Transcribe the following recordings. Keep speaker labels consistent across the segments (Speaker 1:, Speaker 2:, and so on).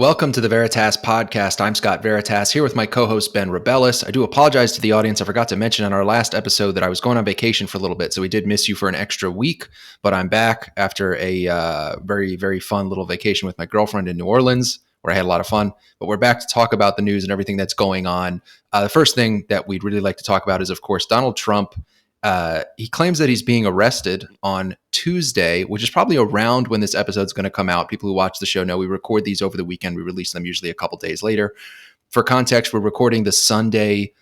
Speaker 1: Welcome to the Veritas Podcast. I'm Scott Veritas, here with my co-host Ben Rebellis. I do apologize to the audience. I forgot to mention on our last episode that I was going on vacation for a little bit, so we did miss you for an extra week, but I'm back after a very, very fun little vacation with my girlfriend in New Orleans, where I had a lot of fun. But we're back to talk about the news and everything that's going on. The first thing that we'd really like to talk about is, of course, Donald Trump. He claims that he's being arrested on Tuesday, which is probably around when this episode's going to come out. People who watch the show know we record these over the weekend. We release them usually a couple days later. For context, we're recording the Sunday,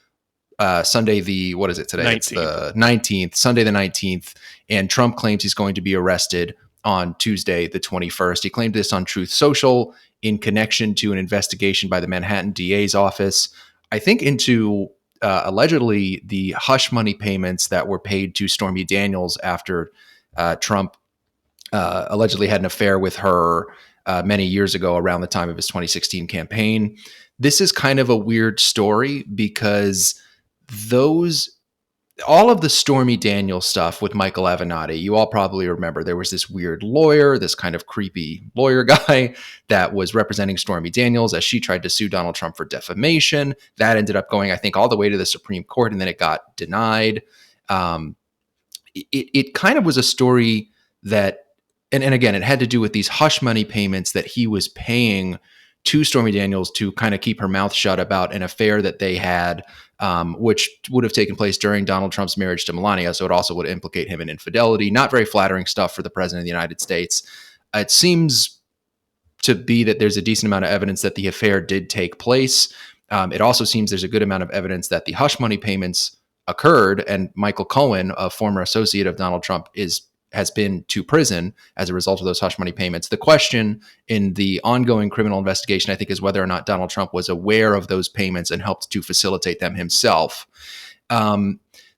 Speaker 1: what is it today?
Speaker 2: 19th.
Speaker 1: It's the 19th, Sunday the 19th. And Trump claims he's going to be arrested on Tuesday, the 21st. He claimed this on Truth Social in connection to an investigation by the Manhattan DA's office, I think into allegedly the hush money payments that were paid to Stormy Daniels after Trump allegedly had an affair with her many years ago around the time of his 2016 campaign. This is kind of a weird story because all of the Stormy Daniels stuff with Michael Avenatti, you all probably remember there was this weird lawyer, this kind of creepy lawyer guy that was representing Stormy Daniels as she tried to sue Donald Trump for defamation. That ended up going, I think, all the way to the Supreme Court, and then it got denied. It kind of was a story that, and again, it had to do with these hush money payments that he was paying to Stormy Daniels to kind of keep her mouth shut about an affair that they had, which would have taken place during Donald Trump's marriage to Melania. So it also would implicate him in infidelity. Not very flattering stuff for the president of the United States. It seems to be that there's a decent amount of evidence that the affair did take place. It also seems there's a good amount of evidence that the hush money payments occurred, and Michael Cohen, a former associate of Donald Trump, has been to prison as a result of those hush money payments. The question in the ongoing criminal investigation, I think, is whether or not Donald Trump was aware of those payments and helped to facilitate them himself.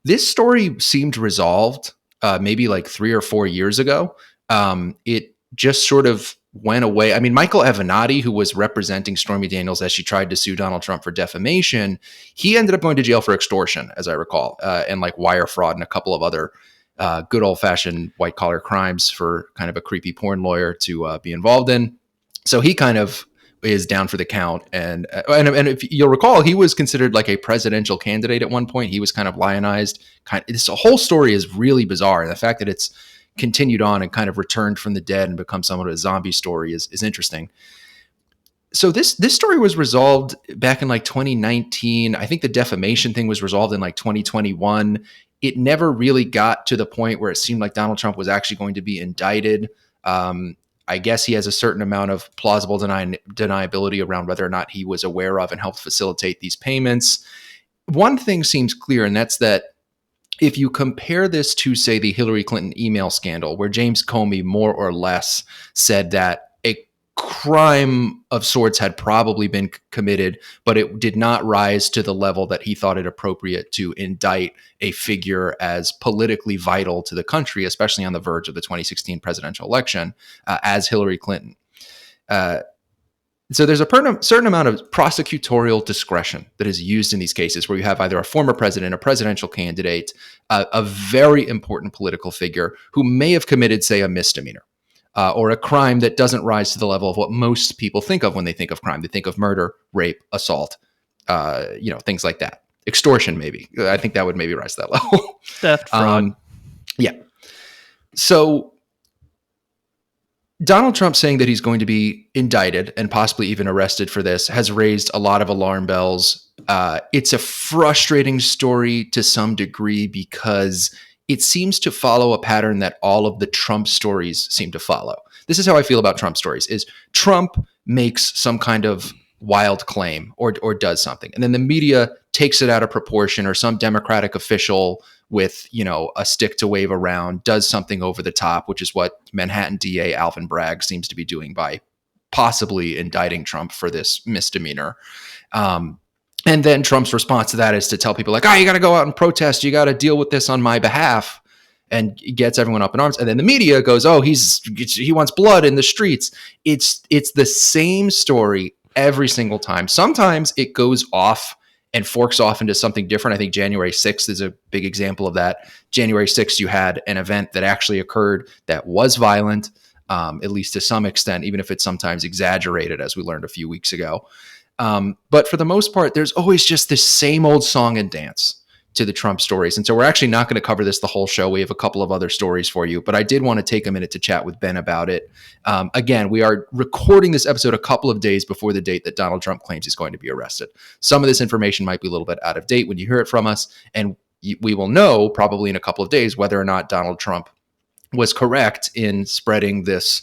Speaker 1: This story seemed resolved maybe like 3 or 4 years ago. It just sort of went away. I mean, Michael Avenatti, who was representing Stormy Daniels as she tried to sue Donald Trump for defamation, he ended up going to jail for extortion, as I recall, and like wire fraud and a couple of other good old-fashioned white-collar crimes for kind of a creepy porn lawyer to be involved in. So he kind of is down for the count. And if you'll recall, he was considered like a presidential candidate at one point. He was kind of lionized. This whole story is really bizarre. And the fact that it's continued on and kind of returned from the dead and become somewhat of a zombie story is interesting. So this story was resolved back in like 2019. I think the defamation thing was resolved in like 2021. It never really got to the point where it seemed like Donald Trump was actually going to be indicted. I guess he has a certain amount of plausible deniability around whether or not he was aware of and helped facilitate these payments. One thing seems clear, and that's that if you compare this to, say, the Hillary Clinton email scandal, where James Comey more or less said that a crime of sorts had probably been committed, but it did not rise to the level that he thought it appropriate to indict a figure as politically vital to the country, especially on the verge of the 2016 presidential election, as Hillary Clinton. So there's a certain amount of prosecutorial discretion that is used in these cases where you have either a former president, a presidential candidate, a very important political figure who may have committed, say, a misdemeanor. Or a crime that doesn't rise to the level of what most people think of when they think of crime. They think of murder, rape, assault, things like that. Extortion, maybe. I think that would maybe rise to that level.
Speaker 2: Theft, fraud.
Speaker 1: Yeah. So Donald Trump saying that he's going to be indicted and possibly even arrested for this has raised a lot of alarm bells. It's a frustrating story to some degree because it seems to follow a pattern that all of the Trump stories seem to follow. This is how I feel about Trump stories, is Trump makes some kind of wild claim or does something, and then the media takes it out of proportion, or some Democratic official with, a stick to wave around does something over the top, which is what Manhattan DA Alvin Bragg seems to be doing by possibly indicting Trump for this misdemeanor. And then Trump's response to that is to tell people like, you got to go out and protest. You got to deal with this on my behalf, and gets everyone up in arms. And then the media goes, he wants blood in the streets. It's the same story every single time. Sometimes it goes off and forks off into something different. I think January 6th is a big example of that. January 6th, you had an event that actually occurred that was violent. at least to some extent, even if it's sometimes exaggerated, as we learned a few weeks ago. But for the most part, there's always just this same old song and dance to the Trump stories. And so we're actually not going to cover this the whole show. We have a couple of other stories for you, but I did want to take a minute to chat with Ben about it. Again, we are recording this episode a couple of days before the date that Donald Trump claims he's going to be arrested. Some of this information might be a little bit out of date when you hear it from us, and we will know probably in a couple of days whether or not Donald Trump was correct in spreading this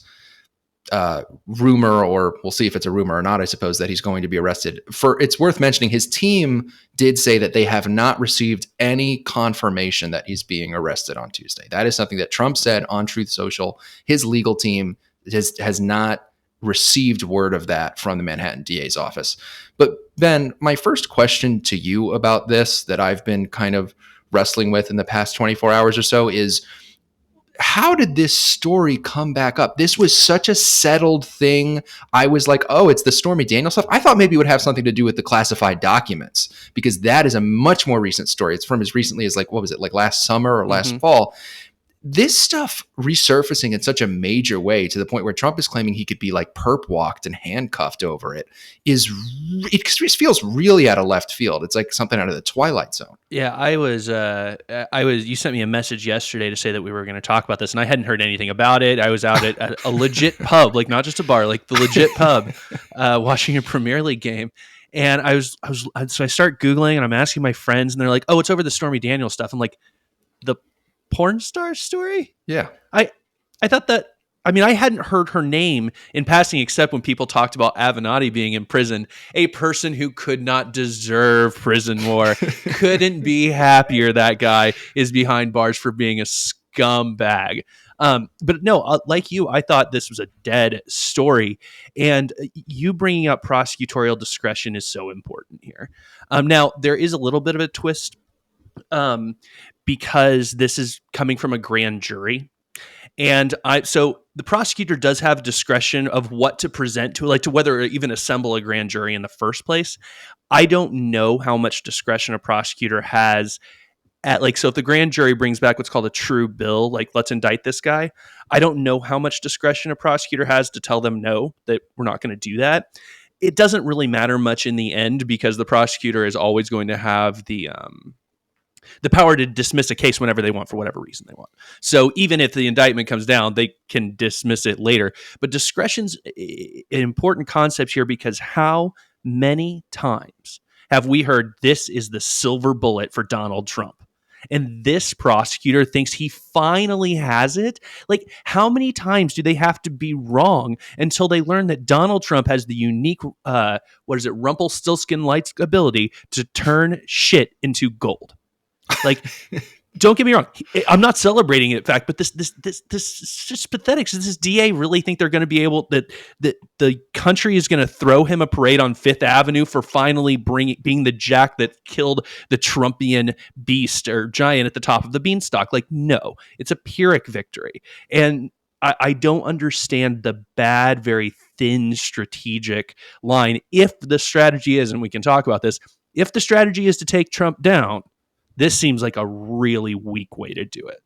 Speaker 1: rumor, or we'll see if it's a rumor or not, I suppose, that he's going to be arrested. It's worth mentioning, his team did say that they have not received any confirmation that he's being arrested on Tuesday. That is something that Trump said on Truth Social. His legal team has not received word of that from the Manhattan DA's office. But Ben, my first question to you about this that I've been kind of wrestling with in the past 24 hours or so is, how did this story come back up? This was such a settled thing. I was like, oh, it's the Stormy Daniels stuff. I thought maybe it would have something to do with the classified documents, because that is a much more recent story. It's from as recently as like, what was it, like last summer or last fall? This stuff resurfacing in such a major way to the point where Trump is claiming he could be like perp walked and handcuffed over it it feels really out of left field. It's like something out of the Twilight Zone.
Speaker 2: Yeah, you sent me a message yesterday to say that we were going to talk about this, and I hadn't heard anything about it. I was out at a legit pub, like not just a bar, like the legit pub, watching a Premier League game. And so I start Googling and I'm asking my friends, and they're like, oh, it's over the Stormy Daniels stuff. I'm like, the porn star story?
Speaker 1: Yeah.
Speaker 2: I thought that, I mean, I hadn't heard her name in passing except when people talked about Avenatti being in prison, a person who could not deserve prison more. Couldn't be happier that guy is behind bars for being a scumbag. But no, like you, I thought this was a dead story. And you bringing up prosecutorial discretion is so important here. Now, there is a little bit of a twist because this is coming from a grand jury. And so the prosecutor does have discretion of what to present to, like to whether even assemble a grand jury in the first place. I don't know how much discretion a prosecutor has at, like, so if the grand jury brings back what's called a true bill, like let's indict this guy, I don't know how much discretion a prosecutor has to tell them no, that we're not going to do that. It doesn't really matter much in the end because the prosecutor is always going to have the power to dismiss a case whenever they want for whatever reason they want. So even if the indictment comes down, they can dismiss it later. But discretion's an important concept here because how many times have we heard this is the silver bullet for Donald Trump? And this prosecutor thinks he finally has it. Like, how many times do they have to be wrong until they learn that Donald Trump has the unique, Rumpelstiltskin-like ability to turn shit into gold? Like, don't get me wrong. I'm not celebrating it, in fact, but this is just pathetic. Does this DA really think they're going to be able that the country is going to throw him a parade on Fifth Avenue for finally being the jack that killed the Trumpian beast or giant at the top of the beanstalk? Like, no, it's a Pyrrhic victory. And I don't understand the bad, very thin strategic line. If the strategy is, and we can talk about this, if the strategy is to take Trump down, this seems like a really weak way to do it.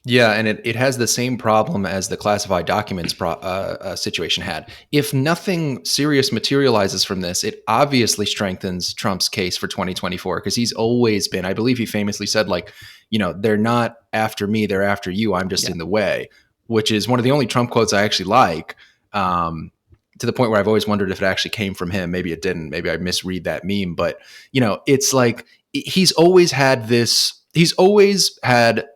Speaker 1: Yeah, and it has the same problem as the classified documents situation had. If nothing serious materializes from this, it obviously strengthens Trump's case for 2024 because he's always been, I believe he famously said, like, they're not after me, they're after you. I'm just in the way, which is one of the only Trump quotes I actually like, to the point where I've always wondered if it actually came from him. Maybe it didn't. Maybe I misread that meme. But, it's like he's always had a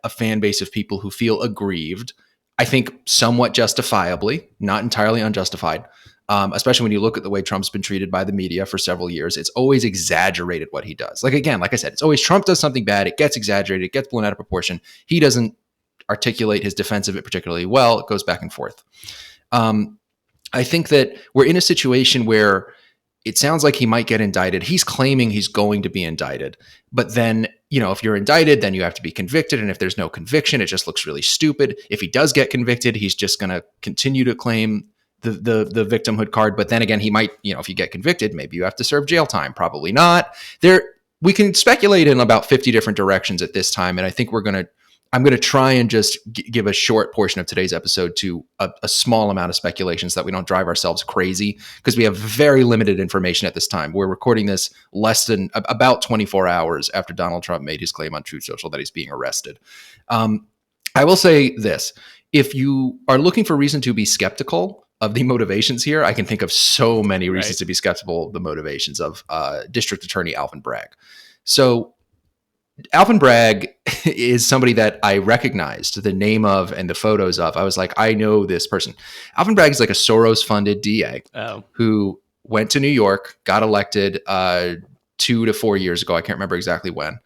Speaker 1: fan base of people who feel aggrieved, I think somewhat justifiably, not entirely unjustified, especially when you look at the way Trump's been treated by the media for several years. It's always exaggerated what he does. Like I said, it's always Trump does something bad, it gets exaggerated, it gets blown out of proportion. He doesn't articulate his defense of it particularly well. It goes back and forth. I think that we're in a situation where it sounds like he might get indicted. He's claiming he's going to be indicted. But then, if you're indicted, then you have to be convicted. And if there's no conviction, it just looks really stupid. If he does get convicted, he's just going to continue to claim the victimhood card. But then again, he might, if you get convicted, maybe you have to serve jail time. Probably not. We can speculate in about 50 different directions at this time. And I think we're going to I'm going to try and just give a short portion of today's episode to a small amount of speculation so that we don't drive ourselves crazy, because we have very limited information at this time. We're recording this less than about 24 hours after Donald Trump made his claim on Truth Social that he's being arrested. I will say this. If you are looking for reason to be skeptical of the motivations here, I can think of so many reasons to be skeptical of the motivations of District Attorney Alvin Bragg. So Alvin Bragg is somebody that I recognized the name of and the photos of. I was like, I know this person. Alvin Bragg is like a Soros-funded DA who went to New York, got elected 2 to 4 years ago. I can't remember exactly when.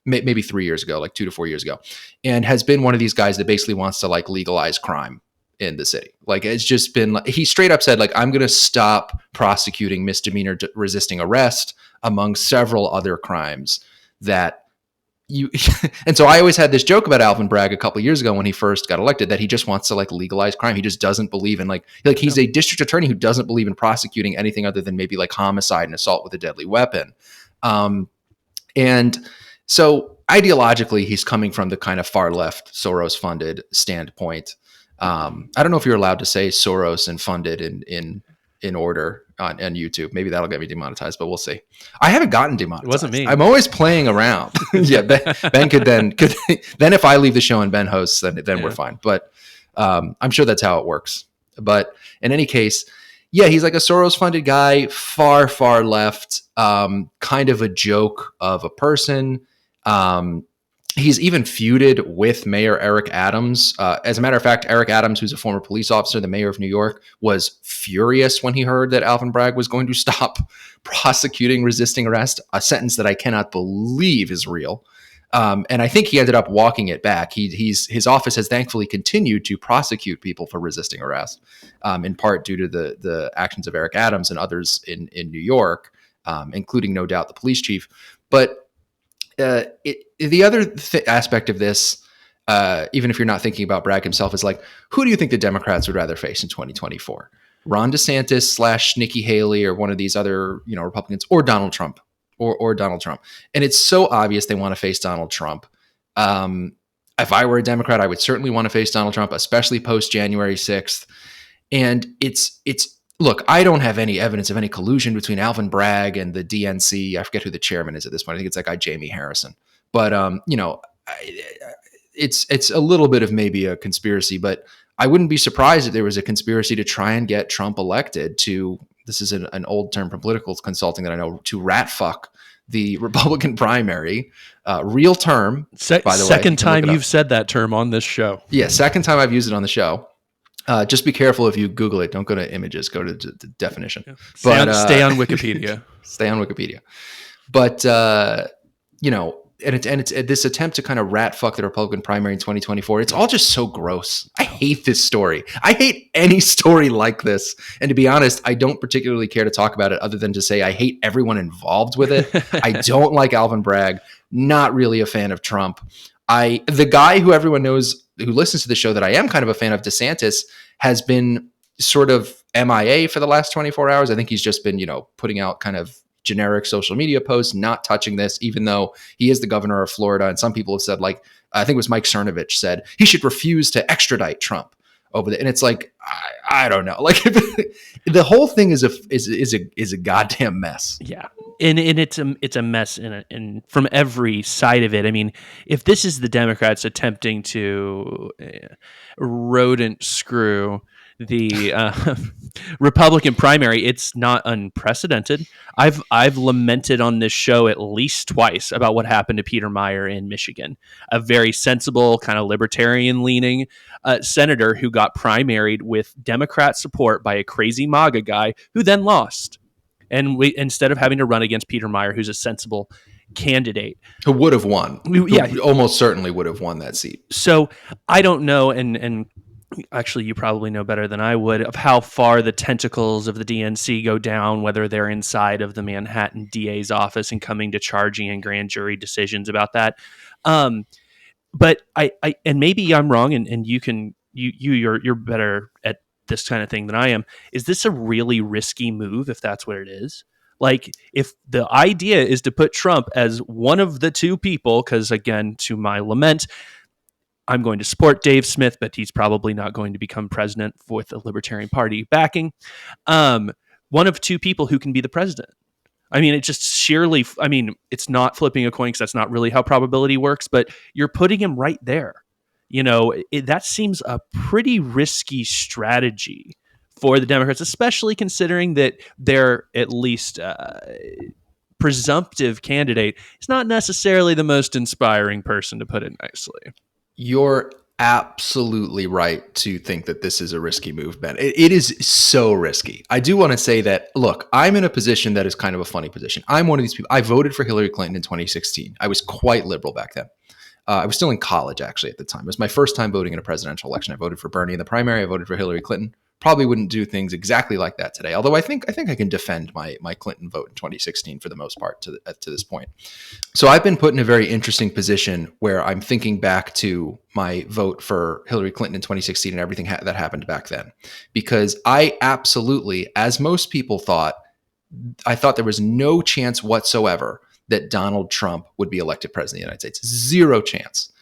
Speaker 1: Maybe 3 years ago, like 2 to 4 years ago, and has been one of these guys that basically wants to like legalize crime in the city. Like it's just been like, he straight up said, like, I'm going to stop prosecuting misdemeanor resisting arrest among several other crimes that you, and so I always had this joke about Alvin Bragg a couple of years ago when he first got elected, that he just wants to like legalize crime. He just doesn't believe in like he's a district attorney who doesn't believe in prosecuting anything other than maybe like homicide and assault with a deadly weapon. And so ideologically, he's coming from the kind of far left Soros funded standpoint. I don't know if you're allowed to say Soros and funded in order on YouTube. Maybe that'll get me demonetized, but we'll see. I haven't gotten demonetized.
Speaker 2: It wasn't me.
Speaker 1: I'm always playing around. Yeah, Ben could then if I leave the show and Ben hosts, then we're fine. But I'm sure that's how it works. But in any case, yeah, he's like a Soros-funded guy, far, far left, kind of a joke of a person. He's even feuded with Mayor Eric Adams. As a matter of fact, Eric Adams, who's a former police officer, the mayor of New York, was furious when he heard that Alvin Bragg was going to stop prosecuting resisting arrest, a sentence that I cannot believe is real. And I think he ended up walking it back. His office has thankfully continued to prosecute people for resisting arrest, in part due to the actions of Eric Adams and others in New York, including no doubt the police chief. But the other aspect of this, even if you're not thinking about Bragg himself, is like, who do you think the Democrats would rather face in 2024? Ron DeSantis / Nikki Haley or one of these other, Republicans, or Donald Trump or Donald Trump? And it's so obvious they want to face Donald Trump. If I were a Democrat, I would certainly want to face Donald Trump, especially post January 6th. And it's look, I don't have any evidence of any collusion between Alvin Bragg and the DNC. I forget who the chairman is at this point. I think it's that guy, Jamie Harrison. But, it's a little bit of maybe a conspiracy, but I wouldn't be surprised if there was a conspiracy to try and get Trump elected to, this is an old term from political consulting that I know, to rat fuck the Republican primary. Real term, by the way.
Speaker 2: Second time you've said that term on this show.
Speaker 1: Yeah, second time I've used it on the show. Just be careful if you Google it. Don't go to images. Go to the definition. Yeah.
Speaker 2: Stay on Wikipedia.
Speaker 1: Stay on Wikipedia. But and it's this attempt to kind of rat fuck the Republican primary in 2024. It's all just so gross. I hate this story. I hate any story like this. And to be honest, I don't particularly care to talk about it other than to say I hate everyone involved with it. I don't like Alvin Bragg. Not really a fan of Trump. The guy who everyone knows who listens to the show that I am kind of a fan of, DeSantis, has been sort of MIA for the last 24 hours. I think he's just been, putting out kind of generic social media posts, not touching this, even though he is the governor of Florida. And some people have said, like, I think it was Mike Cernovich said he should refuse to extradite Trump over there. And it's like, I don't know. Like the whole thing is a goddamn mess.
Speaker 2: Yeah. And it's a mess in from every side of it. I mean, if this is the Democrats attempting to rodent screw the Republican primary, it's not unprecedented. I've lamented on this show at least twice about what happened to Peter Meijer in Michigan, a very sensible, kind of libertarian leaning senator who got primaried with Democrat support by a crazy MAGA guy who then lost. And instead of having to run against Peter Meijer, who's a sensible candidate,
Speaker 1: who would have won, who almost certainly would have won that seat.
Speaker 2: So I don't know, and actually you probably know better than I would, of how far the tentacles of the DNC go down, whether they're inside of the Manhattan DA's office and coming to charging and grand jury decisions about that. But I and maybe I'm wrong, and you're better at this kind of thing than I am. Is this a really risky move if that's what it is? Like, if the idea is to put Trump as one of the two people, because again, to my lament, I'm going to support Dave Smith, but he's probably not going to become president with the Libertarian Party backing. One of two people who can be the president. I mean, it just sheerly, I mean, it's not flipping a coin because that's not really how probability works, but you're putting him right there. You know, that seems a pretty risky strategy for the Democrats, especially considering that their at least presumptive candidate is not necessarily the most inspiring person, to put it nicely.
Speaker 1: You're absolutely right to think that this is a risky move, Ben. It is so risky. I do want to say that, look, I'm in a position that is kind of a funny position. I'm one of these people. I voted for Hillary Clinton in 2016. I was quite liberal back then. I was still in college, actually, at the time. It was my first time voting in a presidential election. I voted for Bernie in the primary. I voted for Hillary Clinton. Probably wouldn't do things exactly like that today. Although I think I can defend my Clinton vote in 2016 for the most part to this point. So I've been put in a very interesting position where I'm thinking back to my vote for Hillary Clinton in 2016 and everything that happened back then, because I absolutely, as most people thought, I thought there was no chance whatsoever that Donald Trump would be elected president of the United States. Zero chance.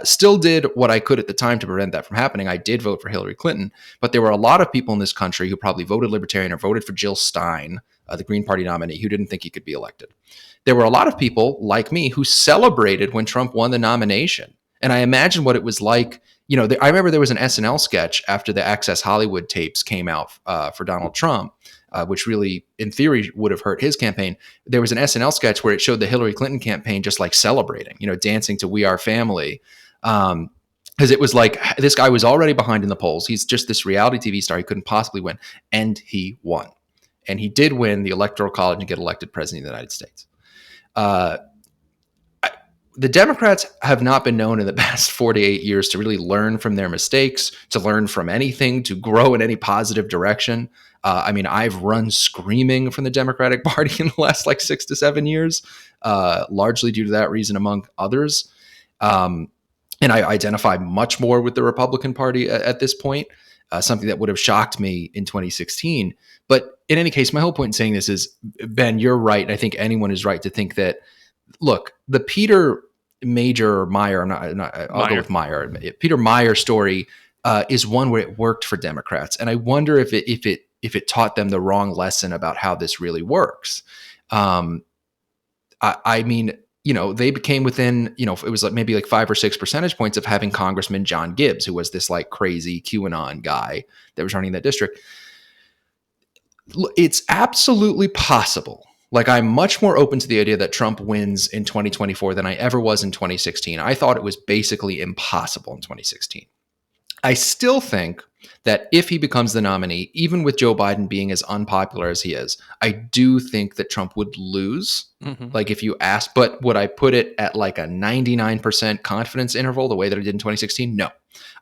Speaker 1: Still did what I could at the time to prevent that from happening. I did vote for Hillary Clinton, but there were a lot of people in this country who probably voted Libertarian or voted for Jill Stein, the Green Party nominee, who didn't think he could be elected. There were a lot of people like me who celebrated when Trump won the nomination. And I imagine what it was like. You know, I remember there was an SNL sketch after the Access Hollywood tapes came out for Donald Trump, which really, in theory, would have hurt his campaign. There was an SNL sketch where it showed the Hillary Clinton campaign just like celebrating, you know, dancing to We Are Family. Because it was like, this guy was already behind in the polls. He's just this reality TV star. He couldn't possibly win. And he won. And he did win the Electoral College and get elected president of the United States. The Democrats have not been known in the past 4 to 8 years to really learn from their mistakes, to learn from anything, to grow in any positive direction. I mean, I've run screaming from the Democratic Party in the last like 6 to 7 years, largely due to that reason, among others. And I identify much more with the Republican Party at this point, something that would have shocked me in 2016. But in any case, my whole point in saying this is, Ben, you're right. And I think anyone is right to think that, look, the Peter Meyer, I'll go with Meyer. Peter Meyer story is one where it worked for Democrats, and I wonder if it taught them the wrong lesson about how this really works. I mean, you know, they became within, you know, it was like maybe like 5 or 6 percentage points of having Congressman John Gibbs, who was this like crazy QAnon guy that was running that district. It's absolutely possible. Like, I'm much more open to the idea that Trump wins in 2024 than I ever was in 2016. I thought it was basically impossible in 2016. I still think that if he becomes the nominee, even with Joe Biden being as unpopular as he is, I do think that Trump would lose. Mm-hmm. Like, if you ask, but would I put it at like a 99% confidence interval the way that I did in 2016? No.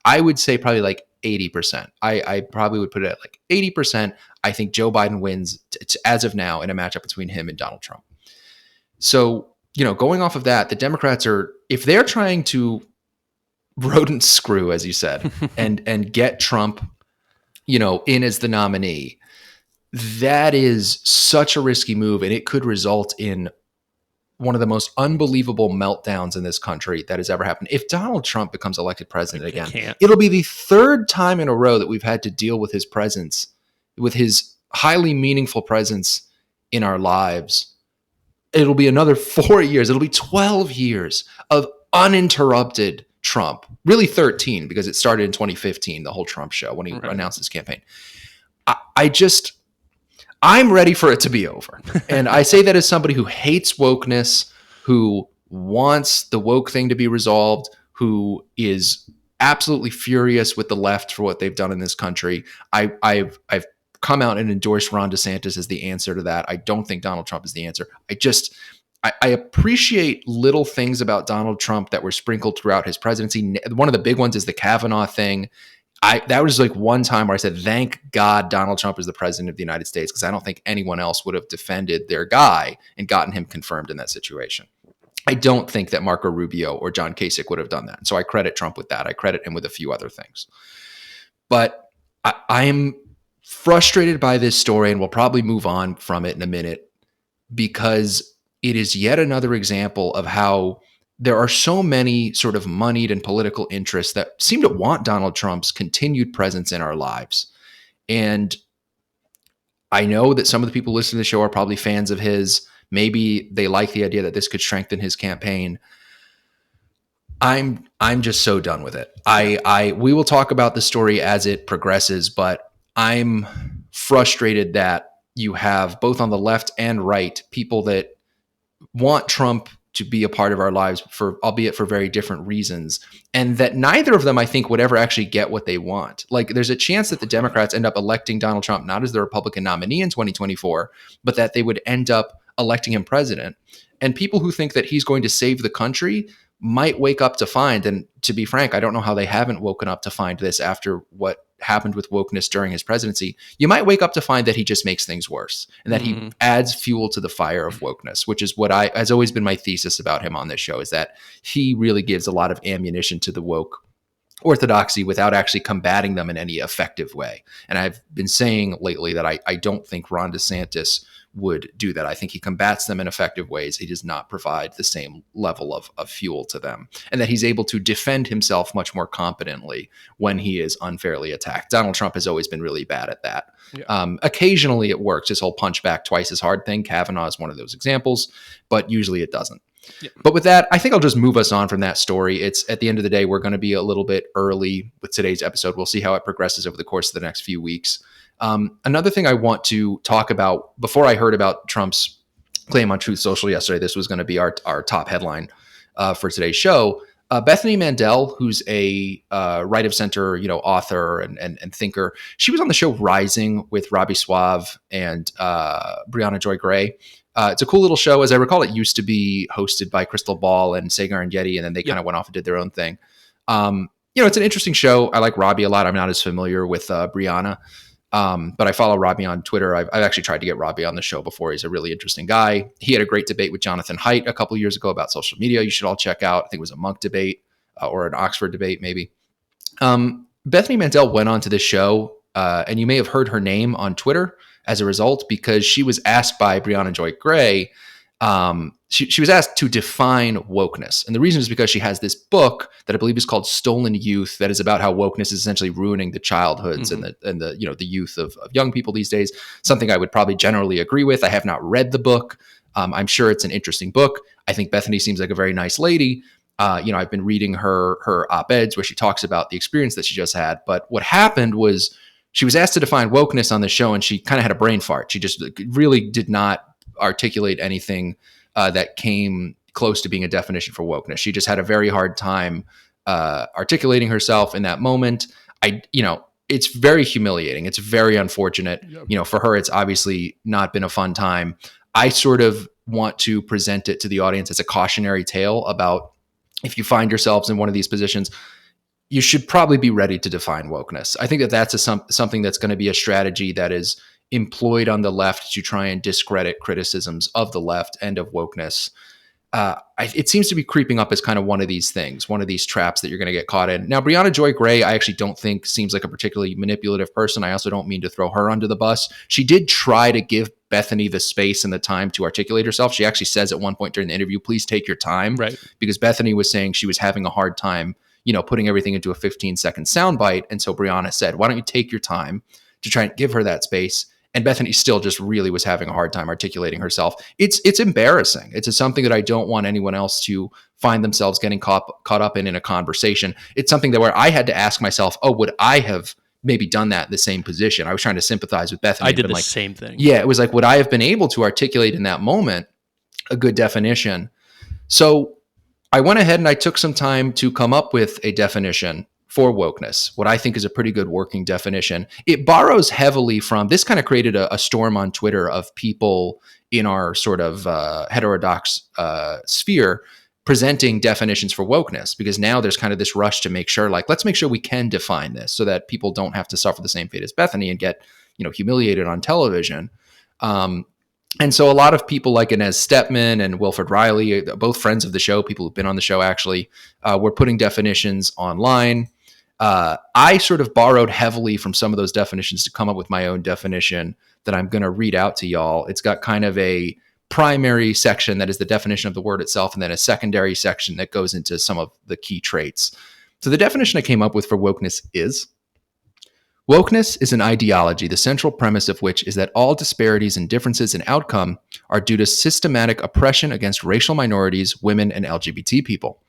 Speaker 1: I would say probably like 80%. I probably would put it at like 80%. I think Joe Biden wins as of now in a matchup between him and Donald Trump. So, you know, going off of that, the Democrats are, if they're trying to rodent screw, as you said, and get Trump, you know, in as the nominee, that is such a risky move, and it could result in one of the most unbelievable meltdowns in this country that has ever happened. If Donald Trump becomes elected president again, it'll be the third time in a row that we've had to deal with his presence, with his highly meaningful presence in our lives. It'll be another 4 years. It'll be 12 years of uninterrupted Trump. Really 13, because it started in 2015, the whole Trump show, when he announced his campaign. I'm ready for it to be over. And I say that as somebody who hates wokeness, who wants the woke thing to be resolved, who is absolutely furious with the left for what they've done in this country. I've come out and endorsed Ron DeSantis as the answer to that. I don't think Donald Trump is the answer. I appreciate little things about Donald Trump that were sprinkled throughout his presidency. One of the big ones is the Kavanaugh thing. That was like one time where I said, thank God Donald Trump is the president of the United States, because I don't think anyone else would have defended their guy and gotten him confirmed in that situation. I don't think that Marco Rubio or John Kasich would have done that. So I credit Trump with that. I credit him with a few other things. But I am frustrated by this story, and we'll probably move on from it in a minute, because it is yet another example of how there are so many sort of moneyed and political interests that seem to want Donald Trump's continued presence in our lives. And I know that some of the people listening to the show are probably fans of his. Maybe they like the idea that this could strengthen his campaign. I'm just so done with it. We will talk about the story as it progresses, but I'm frustrated that you have both on the left and right people that want Trump to be a part of our lives, for albeit for very different reasons, and that neither of them, I think, would ever actually get what they want. Like, there's a chance that the Democrats end up electing Donald Trump not as the Republican nominee in 2024, but that they would end up electing him president. And people who think that he's going to save the country might wake up to find, and to be frank, I don't know how they haven't woken up to find this after what happened with wokeness during his presidency. You might wake up to find that he just makes things worse, and that he adds fuel to the fire of wokeness, which is what has always been my thesis about him on this show, is that he really gives a lot of ammunition to the woke orthodoxy without actually combating them in any effective way. And I've been saying lately that I don't think Ron DeSantis would do that. I think he combats them in effective ways. He does not provide the same level of fuel to them, and that he's able to defend himself much more competently when he is unfairly attacked. Donald Trump has always been really bad at that. Yeah. Occasionally it works, his whole punch back twice as hard thing. Kavanaugh is one of those examples, but usually it doesn't. Yeah. But with that, I think I'll just move us on from that story. It's at the end of the day, we're going to be a little bit early with today's episode. We'll see how it progresses over the course of the next few weeks. Another thing I want to talk about, before I heard about Trump's claim on Truth Social yesterday, this was going to be our top headline for today's show. Bethany Mandel, who's a right of center, author and thinker, she was on the show Rising with Robbie Suave and Brianna Joy Gray. It's a cool little show. As I recall, it used to be hosted by Crystal Ball and Sagar and Yeti, and then they kind of went off and did their own thing. It's an interesting show. I like Robbie a lot. I'm not as familiar with Brianna. But I follow Robbie on Twitter. I've actually tried to get Robbie on the show before. He's a really interesting guy. He had a great debate with Jonathan Haidt a couple of years ago about social media. You should all check out. I think it was a Monk debate or an Oxford debate, maybe. Bethany Mandel went on to this show, and you may have heard her name on Twitter as a result, because she was asked by Brianna Joy Gray. She was asked to define wokeness. And the reason is because she has this book that I believe is called Stolen Youth, that is about how wokeness is essentially ruining the childhoods and the youth of young people these days. Something I would probably generally agree with. I have not read the book. I'm sure it's an interesting book. I think Bethany seems like a very nice lady. I've been reading her op-eds where she talks about the experience that she just had. But what happened was she was asked to define wokeness on the show, and she kind of had a brain fart. She just really did not articulate anything that came close to being a definition for wokeness. She just had a very hard time articulating herself in that moment. It's very humiliating. It's very unfortunate. Yep. For her, it's obviously not been a fun time. I sort of want to present it to the audience as a cautionary tale about, if you find yourselves in one of these positions, you should probably be ready to define wokeness. I think that that's something that's going to be a strategy that is employed on the left to try and discredit criticisms of the left and of wokeness. It seems to be creeping up as kind of one of these things, one of these traps that you're going to get caught in. Now, Brianna Joy Gray, I actually don't think seems like a particularly manipulative person. I also don't mean to throw her under the bus. She did try to give Bethany the space and the time to articulate herself. She actually says at one point during the interview, please take your time, right? Because Bethany was saying she was having a hard time, putting everything into a 15-second soundbite. And so Brianna said, why don't you take your time to try and give her that space? And Bethany still just really was having a hard time articulating herself. It's embarrassing. It's something that I don't want anyone else to find themselves getting caught up in a conversation. It's something that where I had to ask myself, would I have maybe done that in the same position? I was trying to sympathize with Bethany.
Speaker 2: I did the same thing.
Speaker 1: Yeah, it was like, would I have been able to articulate in that moment a good definition? So I went ahead and I took some time to come up with a definition for wokeness, what I think is a pretty good working definition. It borrows heavily from, this kind of created a storm on Twitter of people in our sort of heterodox sphere presenting definitions for wokeness, because now there's kind of this rush to make sure, let's make sure we can define this so that people don't have to suffer the same fate as Bethany and get, humiliated on television. And so a lot of people like Inez Stepman and Wilfred Riley, both friends of the show, people who've been on the show actually, were putting definitions online. I sort of borrowed heavily from some of those definitions to come up with my own definition that I'm going to read out to y'all. It's got kind of a primary section that is the definition of the word itself, and then a secondary section that goes into some of the key traits. So the definition I came up with for wokeness is: wokeness is an ideology, the central premise of which is that all disparities and differences in outcome are due to systematic oppression against racial minorities, women, and LGBT people,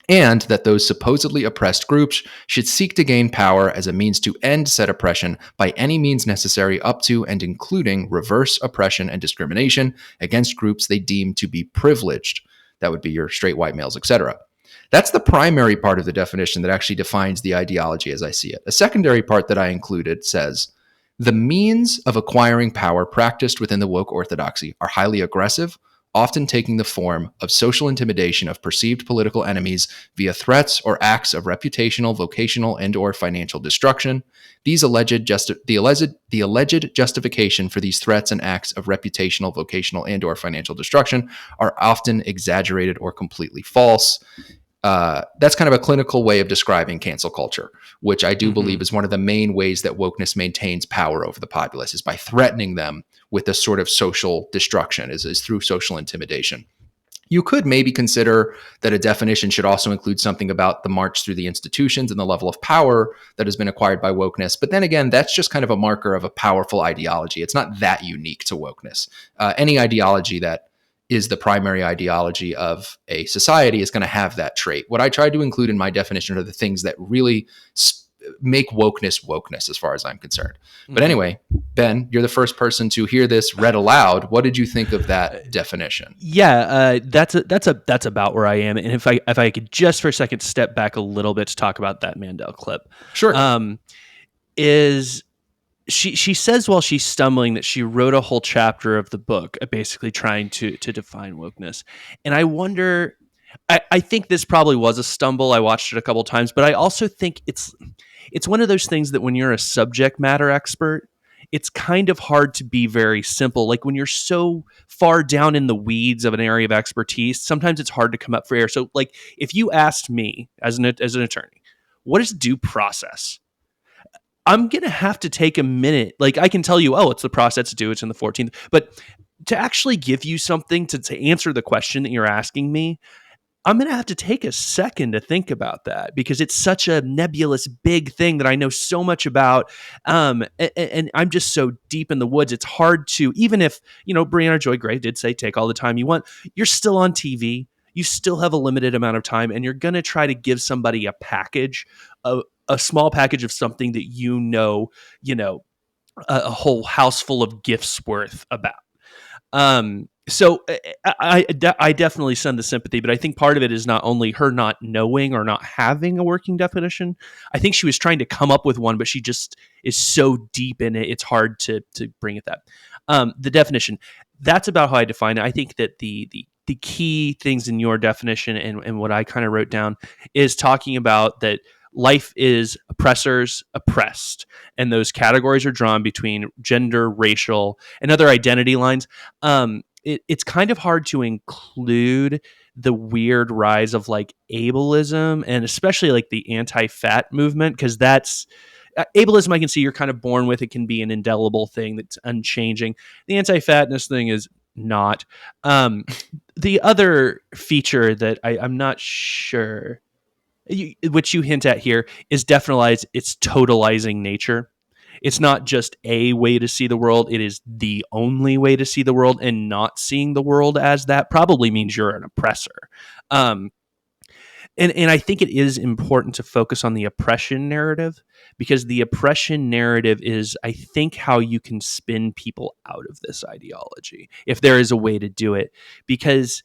Speaker 1: and that those supposedly oppressed groups should seek to gain power as a means to end said oppression by any means necessary up to and including reverse oppression and discrimination against groups they deem to be privileged. That would be your straight white males, etc. That's the primary part of the definition that actually defines the ideology as I see it. A secondary part that I included says, the means of acquiring power practiced within the woke orthodoxy are highly aggressive, often taking the form of social intimidation of perceived political enemies via threats or acts of reputational, vocational, and/or financial destruction. The alleged justification for these threats and acts of reputational, vocational, and/or financial destruction are often exaggerated or completely false. That's kind of a clinical way of describing cancel culture, which I do believe is one of the main ways that wokeness maintains power over the populace, is by threatening them with this sort of social destruction, is through social intimidation. You could maybe consider that a definition should also include something about the march through the institutions and the level of power that has been acquired by wokeness. But then again, that's just kind of a marker of a powerful ideology. It's not that unique to wokeness. Any ideology that is the primary ideology of a society is going to have that trait. What I tried to include in my definition are the things that really make wokeness as far as I'm concerned. But anyway, Ben, you're the first person to hear this read aloud. What did you think of that definition?
Speaker 2: Yeah, that's about where I am. And if I could just for a second step back a little bit to talk about that Mandel clip.
Speaker 1: Sure.
Speaker 2: She says while she's stumbling that she wrote a whole chapter of the book basically trying to define wokeness. And I wonder, I think this probably was a stumble. I watched it a couple times, but I also think it's one of those things that when you're a subject matter expert, it's kind of hard to be very simple. Like when you're so far down in the weeds of an area of expertise, sometimes it's hard to come up for air. So like if you asked me as an attorney, what is due process? I'm going to have to take a minute. Like I can tell you, oh, it's the process due, it's in the 14th. But to actually give you something to answer the question that you're asking me, I'm going to have to take a second to think about that because it's such a nebulous, big thing that I know so much about. And I'm just so deep in the woods. It's hard to, even if, Brianna Joy Gray did say, take all the time you want, you're still on TV. You still have a limited amount of time and you're going to try to give somebody a small package of something that a whole house full of gifts worth about. So I definitely send the sympathy, but I think part of it is not only her not knowing or not having a working definition. I think she was trying to come up with one, but she just is so deep in it, it's hard to bring it that. The definition, that's about how I define it. I think that the key things in your definition and what I kind of wrote down is talking about that life is oppressors, oppressed, and those categories are drawn between gender, racial, and other identity lines. It's kind of hard to include the weird rise of like ableism and especially like the anti-fat movement, because that's ableism I can see you're kind of born with. It can be an indelible thing that's unchanging. The anti-fatness thing is not. The other feature that I'm not sure, which you hint at here, is definitely its totalizing nature. It's not just a way to see the world. It is the only way to see the world, and not seeing the world as that probably means you're an oppressor. And I think it is important to focus on the oppression narrative, because the oppression narrative is, I think, how you can spin people out of this ideology, if there is a way to do it, because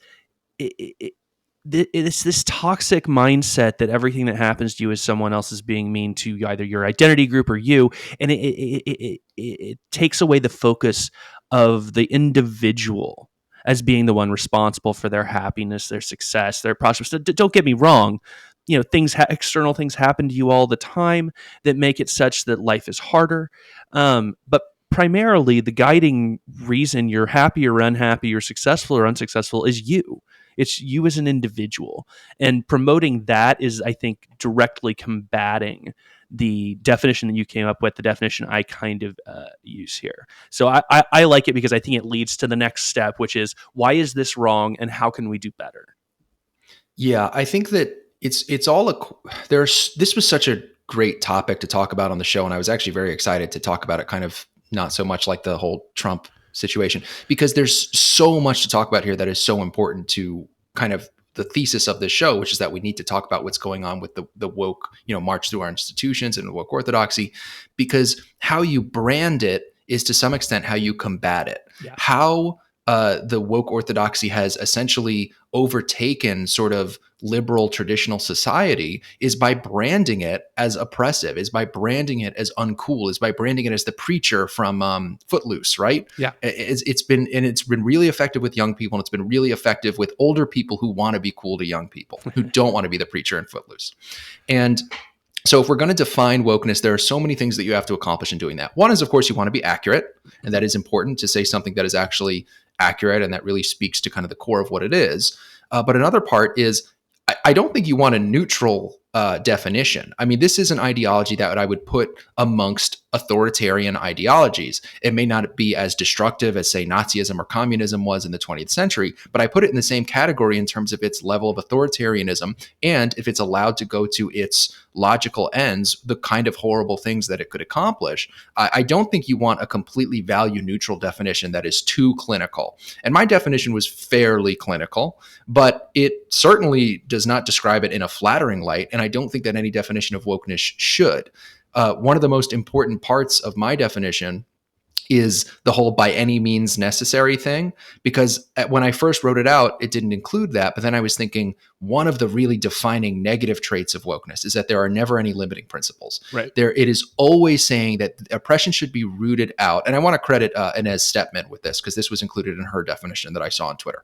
Speaker 2: it's this toxic mindset that everything that happens to you is someone else is being mean to either your identity group or you, and it takes away the focus of the individual as being the one responsible for their happiness, their success, their prospects. Don't get me wrong, external things happen to you all the time that make it such that life is harder, but primarily the guiding reason you're happy or unhappy, you're successful or unsuccessful, is you. It's you as an individual. And promoting that is, I think, directly combating the definition that you came up with, the definition I kind of use here. So I like it because I think it leads to the next step, which is, why is this wrong and how can we do better?
Speaker 1: Yeah, I think that it's all this was such a great topic to talk about on the show, and I was actually very excited to talk about it, kind of not so much like the whole Trump situation, because there's so much to talk about here that is so important to kind of the thesis of this show, which is that we need to talk about what's going on with the woke, march through our institutions and woke orthodoxy, because how you brand it is to some extent how you combat it. Yeah. How the woke orthodoxy has essentially overtaken sort of liberal traditional society is by branding it as oppressive, is by branding it as uncool, is by branding it as the preacher from Footloose, right?
Speaker 2: Yeah.
Speaker 1: It's been really effective with young people, and it's been really effective with older people who want to be cool to young people, who don't want to be the preacher in Footloose. And so if we're going to define wokeness, there are so many things that you have to accomplish in doing that. One is, of course, you want to be accurate, and that is important to say something that is actually accurate and that really speaks to kind of the core of what it is. But another part is, I don't think you want a neutral definition. I mean, this is an ideology that I would put amongst authoritarian ideologies. It may not be as destructive as, say, Nazism or communism was in the 20th century, but I put it in the same category in terms of its level of authoritarianism, and if it's allowed to go to its logical ends, the kind of horrible things that it could accomplish. I don't think you want a completely value neutral definition that is too clinical. And my definition was fairly clinical, but it certainly does not describe it in a flattering light. And I don't think that any definition of wokeness should. One of the most important parts of my definition is the whole by any means necessary thing, because when I first wrote it out, it didn't include that. But then I was thinking, one of the really defining negative traits of wokeness is that there are never any limiting principles.
Speaker 2: Right.
Speaker 1: It is always saying that oppression should be rooted out. And I want to credit Inez Stepman with this, because this was included in her definition that I saw on Twitter.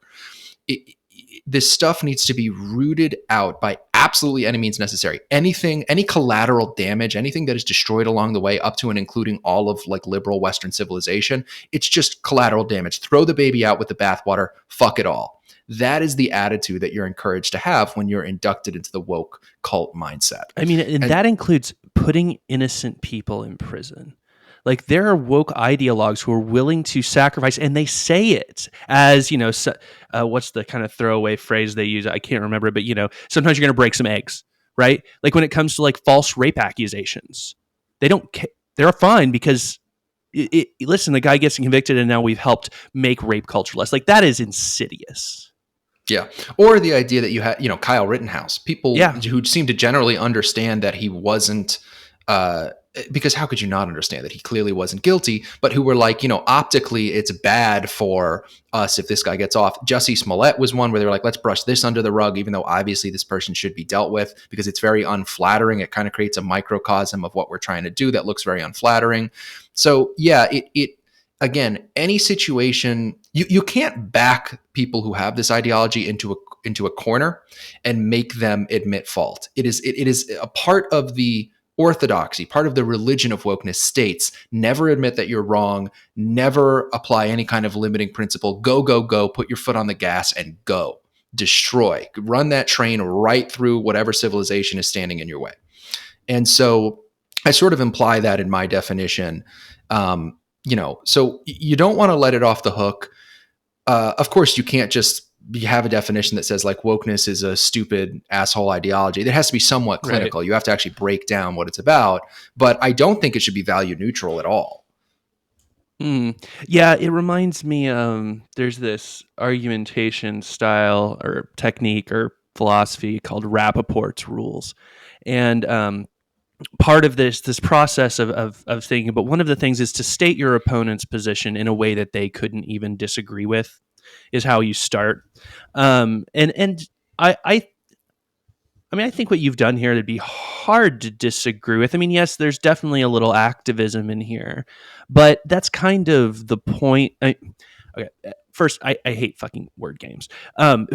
Speaker 1: This stuff needs to be rooted out by absolutely any means necessary. Anything, any collateral damage, anything that is destroyed along the way, up to and including all of like liberal Western civilization, it's just collateral damage. Throw the baby out with the bathwater. Fuck it all. That is the attitude that you're encouraged to have when you're inducted into the woke cult mindset.
Speaker 2: I mean, and that includes putting innocent people in prison. Like, there are woke ideologues who are willing to sacrifice, and they say it as, what's the kind of throwaway phrase they use? I can't remember, but, sometimes you're going to break some eggs, right? Like when it comes to like false rape accusations, they don't care. They're fine because, listen, the guy gets convicted and now we've helped make rape culture less. Like, that is insidious.
Speaker 1: Yeah. Or the idea that you had, Kyle Rittenhouse, people who seem to generally understand that he wasn't, because how could you not understand that he clearly wasn't guilty, but who were like, optically it's bad for us if this guy gets off. Jussie Smollett was one where they were like, let's brush this under the rug, even though obviously this person should be dealt with, because it's very unflattering. It kind of creates a microcosm of what we're trying to do that looks very unflattering. So yeah, it again, any situation, you can't back people who have this ideology into a corner and make them admit fault. It is a part of the orthodoxy, part of the religion of wokeness states, never admit that you're wrong, never apply any kind of limiting principle, go, put your foot on the gas and go, destroy, run that train right through whatever civilization is standing in your way. And so I sort of imply that in my definition, so you don't want to let it off the hook. Of course, you can't just have a definition that says like wokeness is a stupid asshole ideology. There has to be somewhat clinical. Right. You have to actually break down what it's about, but I don't think it should be value neutral at all.
Speaker 2: Yeah, it reminds me, there's this argumentation style or technique or philosophy called Rapports Rules. And part of this process of thinking, but one of the things is to state your opponent's position in a way that they couldn't even disagree with, is how you start. And I think what you've done here would be hard to disagree with. I mean, yes, there's definitely a little activism in here, but that's kind of the point. First, I hate fucking word games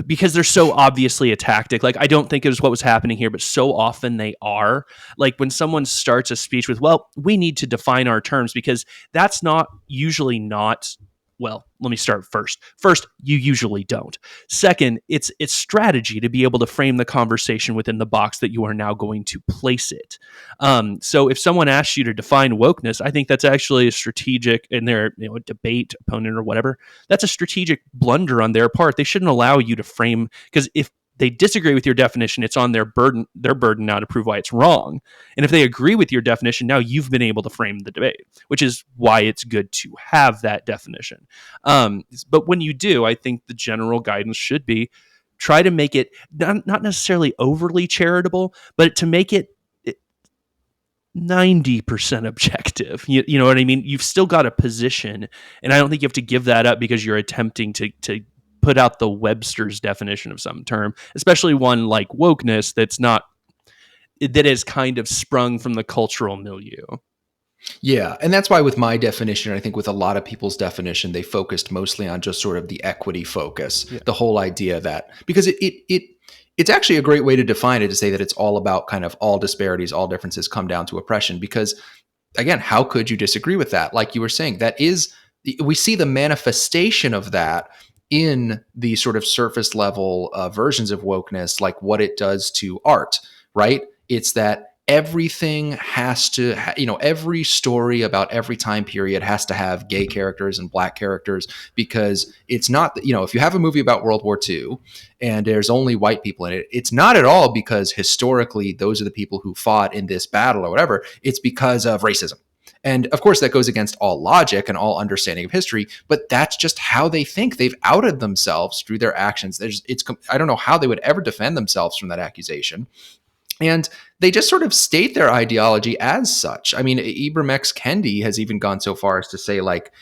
Speaker 2: because they're so obviously a tactic. Like, I don't think it was what was happening here, but so often they are. Like when someone starts a speech with, well, we need to define our terms, because that's not usually not well, let me start first. First, you usually don't. Second, it's strategy to be able to frame the conversation within the box that you are now going to place it. So if someone asks you to define wokeness, I think that's actually a strategic in their debate opponent or whatever. That's a strategic blunder on their part. They shouldn't allow you to frame, because if they disagree with your definition, it's on their burden now to prove why it's wrong. And if they agree with your definition, now you've been able to frame the debate, which is why it's good to have that definition. But when you do, I think the general guidance should be try to make it not necessarily overly charitable, but to make it 90% objective. You know what I mean? You've still got a position, and I don't think you have to give that up because you're attempting to put out the Webster's definition of some term, especially one like wokeness that is kind of sprung from the cultural milieu.
Speaker 1: Yeah. And that's why with my definition, I think with a lot of people's definition, they focused mostly on just sort of the equity focus, the whole idea that, because it's actually a great way to define it, to say that it's all about kind of all disparities, all differences come down to oppression. Because again, how could you disagree with that? Like you were saying, we see the manifestation of that in the sort of surface level versions of wokeness, like what it does to art, right? It's that everything has to, every story about every time period has to have gay characters and black characters, because it's not, if you have a movie about World War II and there's only white people in it, it's not at all because historically those are the people who fought in this battle or whatever. It's because of racism. And of course, that goes against all logic and all understanding of history, but that's just how they think. They've outed themselves through their actions. I don't know how they would ever defend themselves from that accusation. And they just sort of state their ideology as such. I mean, Ibram X. Kendi has even gone so far as to say, like,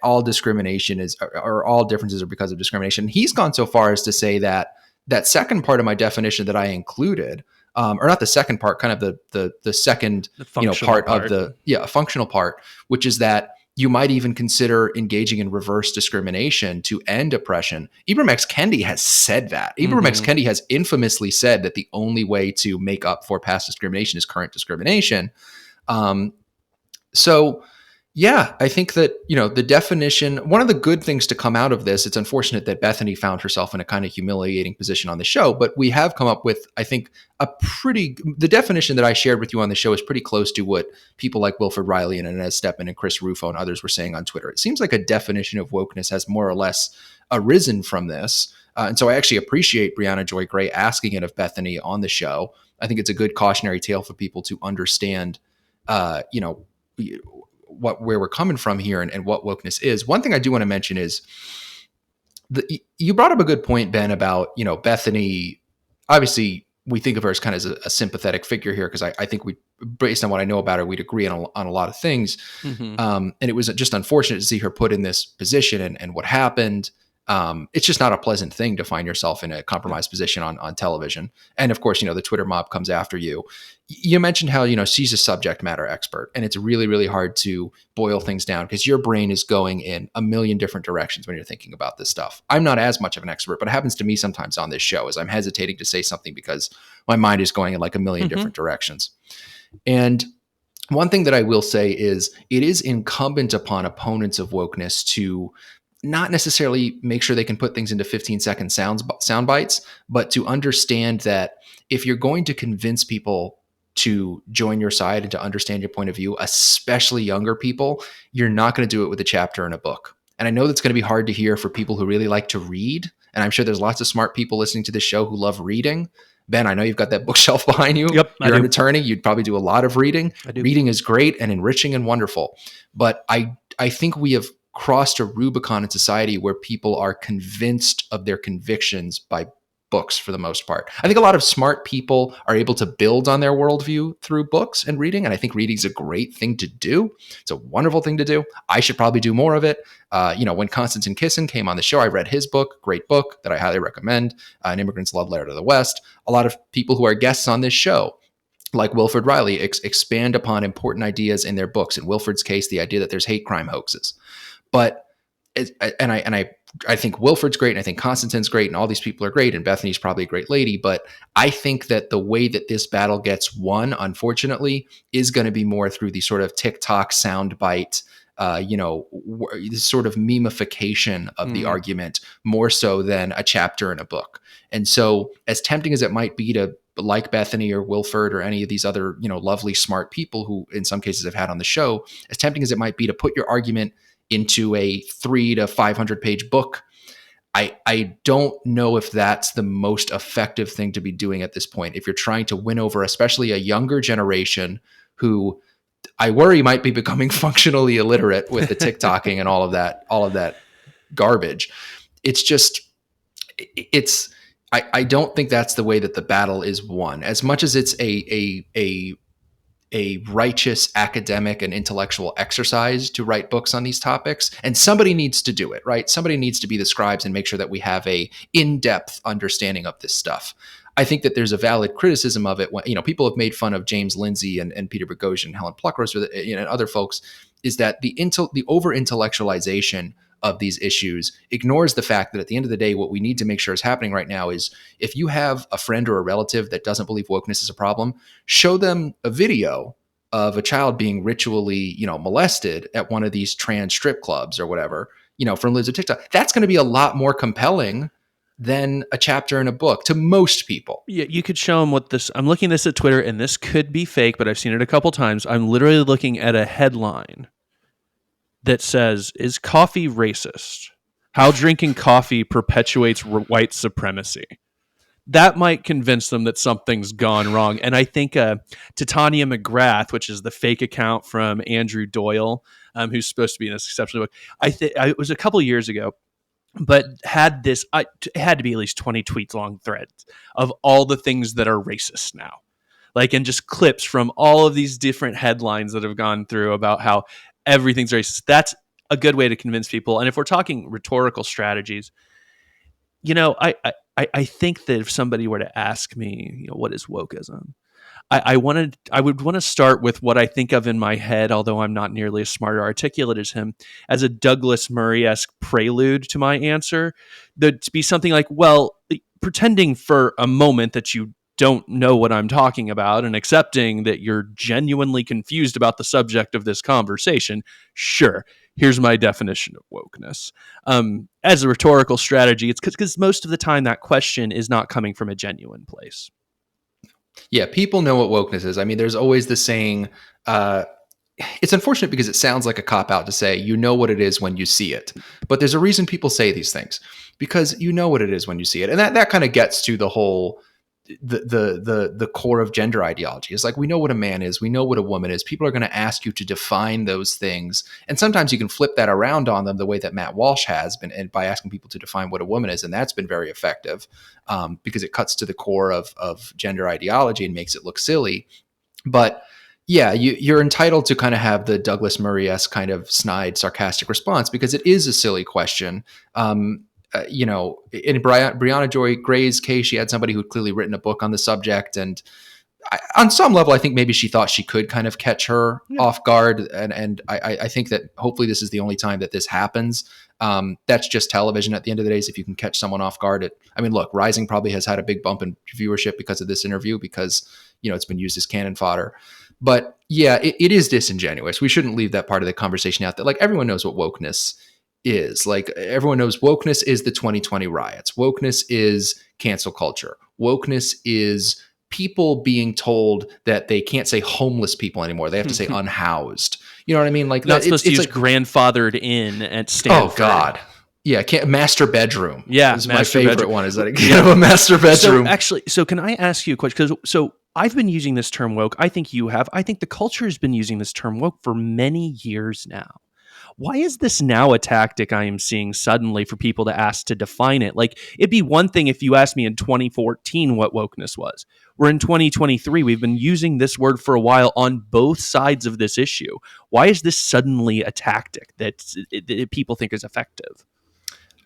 Speaker 1: all discrimination or all differences are because of discrimination. He's gone so far as to say that second part of my definition that I included, or not the second part, kind of the second part of a functional part, which is that you might even consider engaging in reverse discrimination to end oppression. Ibram X. Kendi has said that. Ibram X. Kendi has infamously said that the only way to make up for past discrimination is current discrimination. So yeah, I think that, the definition, one of the good things to come out of this, it's unfortunate that Bethany found herself in a kind of humiliating position on the show, but we have come up with, I think, the definition that I shared with you on the show is pretty close to what people like Wilfred Riley and Inez Stepman and Chris Ruffo and others were saying on Twitter. It seems like a definition of wokeness has more or less arisen from this. And so I actually appreciate Brianna Joy Gray asking it of Bethany on the show. I think it's a good cautionary tale for people to understand, where we're coming from here and what wokeness is. One thing I do want to mention is you brought up a good point, Ben, about, Bethany. Obviously, we think of her as kind of a sympathetic figure here, because I think based on what I know about her, we'd agree on a lot of things. And it was just unfortunate to see her put in this position and what happened. It's just not a pleasant thing to find yourself in a compromised position on television. And of course, the Twitter mob comes after you. You mentioned how, she's a subject matter expert, and it's really, really hard to boil things down because your brain is going in a million different directions when you're thinking about this stuff. I'm not as much of an expert, but it happens to me sometimes on this show as I'm hesitating to say something because my mind is going in like a million different directions. And one thing that I will say is it is incumbent upon opponents of wokeness to not necessarily make sure they can put things into 15-second sound bites, but to understand that if you're going to convince people to join your side and to understand your point of view, especially younger people, you're not going to do it with a chapter in a book. And I know that's going to be hard to hear for people who really like to read. And I'm sure there's lots of smart people listening to this show who love reading. Ben, I know you've got that bookshelf behind you.
Speaker 2: Yep,
Speaker 1: you're an attorney. You'd probably do a lot of reading.
Speaker 2: I do.
Speaker 1: Reading is great and enriching and wonderful. But I think we have crossed a Rubicon in society where people are convinced of their convictions by books for the most part. I think a lot of smart people are able to build on their worldview through books and reading. And I think reading is a great thing to do. It's a wonderful thing to do. I should probably do more of it. When Konstantin Kisin came on the show, I read his book, great book that I highly recommend, An Immigrant's Love Letter to the West. A lot of people who are guests on this show, like Wilfred Riley, expand upon important ideas in their books. In Wilfred's case, the idea that there's hate crime hoaxes. But I think Wilfred's great, and I think Konstantin's great, and all these people are great, and Bethany's probably a great lady. But I think that the way that this battle gets won, unfortunately, is going to be more through the sort of TikTok soundbite this sort of memification of the argument more so than a chapter in a book. And so as tempting as it might be to like Bethany or Wilford or any of these other, lovely, smart people who in some cases have had on the show, as tempting as it might be to put your argument into a 300 to 500 page book, I don't know if that's the most effective thing to be doing at this point. If you're trying to win over, especially a younger generation who I worry might be becoming functionally illiterate with the TikToking and all of that garbage. I don't think that's the way that the battle is won. As much as it's a righteous academic and intellectual exercise to write books on these topics, and somebody needs to do it, right? Somebody needs to be the scribes and make sure that we have a in-depth understanding of this stuff. I think that there's a valid criticism of it when, people have made fun of James Lindsay and Peter Boghossian and Helen Pluckrose and other folks, is that the over-intellectualization of these issues ignores the fact that at the end of the day, what we need to make sure is happening right now is if you have a friend or a relative that doesn't believe wokeness is a problem, show them a video of a child being ritually, molested at one of these trans strip clubs or whatever, from Liz or TikTok. That's going to be a lot more compelling than a chapter in a book to most people.
Speaker 2: Yeah, you could show them I'm looking at this at Twitter, and this could be fake, but I've seen it a couple times. I'm literally looking at a headline that says, "Is coffee racist? How drinking coffee perpetuates white supremacy." That might convince them that something's gone wrong. And I think Titania McGrath, which is the fake account from Andrew Doyle, who's supposed to be in this exceptional book, it was a couple of years ago, but had this, it had to be at least 20 tweets long threads of all the things that are racist now. And just clips from all of these different headlines that have gone through about how everything's racist. That's a good way to convince people. And if we're talking rhetorical strategies, I think that if somebody were to ask me, what is wokeism? I would want to start with what I think of in my head, although I'm not nearly as smart or articulate as him, as a Douglas Murray-esque prelude to my answer. That'd be something like, well, pretending for a moment that you don't know what I'm talking about and accepting that you're genuinely confused about the subject of this conversation. Sure. Here's my definition of wokeness. As a rhetorical strategy, it's because most of the time that question is not coming from a genuine place.
Speaker 1: Yeah, people know what wokeness is. I mean, there's always the saying, it's unfortunate because it sounds like a cop-out to say, you know what it is when you see it. But there's a reason people say these things, because you know what it is when you see it. And that kind of gets to the whole the core of gender ideology. Is like, we know what a man is, we know what a woman is. People are going to ask you to define those things, and sometimes you can flip that around on them the way that Matt Walsh has been, and by asking people to define what a woman is, and that's been very effective because it cuts to the core of gender ideology and makes it look silly. But yeah, you're entitled to kind of have the Douglas Murray-esque kind of snide, sarcastic response because it is a silly question. In Brianna Joy Gray's case, she had somebody who'd clearly written a book on the subject. And on some level, I think maybe she thought she could kind of catch her off guard. And I think that hopefully this is the only time that this happens. That's just television at the end of the day. If you can catch someone off guard, look, Rising probably has had a big bump in viewership because of this interview, because, it's been used as cannon fodder. But yeah, it is disingenuous. We shouldn't leave that part of the conversation out, that like everyone knows what wokeness is. Like everyone knows wokeness is the 2020 riots. Wokeness is cancel culture. Wokeness is people being told that they can't say homeless people anymore. They have to say unhoused. You know what I mean? Like
Speaker 2: not supposed to use like grandfathered in at Stanford.
Speaker 1: Oh God. Yeah, master bedroom.
Speaker 2: Yeah,
Speaker 1: is my favorite bedroom. One. Is that a master bedroom?
Speaker 2: So can I ask you a question? So I've been using this term woke. I think you have. I think the culture has been using this term woke for many years now. Why is this now a tactic I am seeing suddenly for people to ask to define it? Like, it'd be one thing if you asked me in 2014 what wokeness was. We're in 2023. We've been using this word for a while on both sides of this issue. Why is this suddenly a tactic that people think is effective?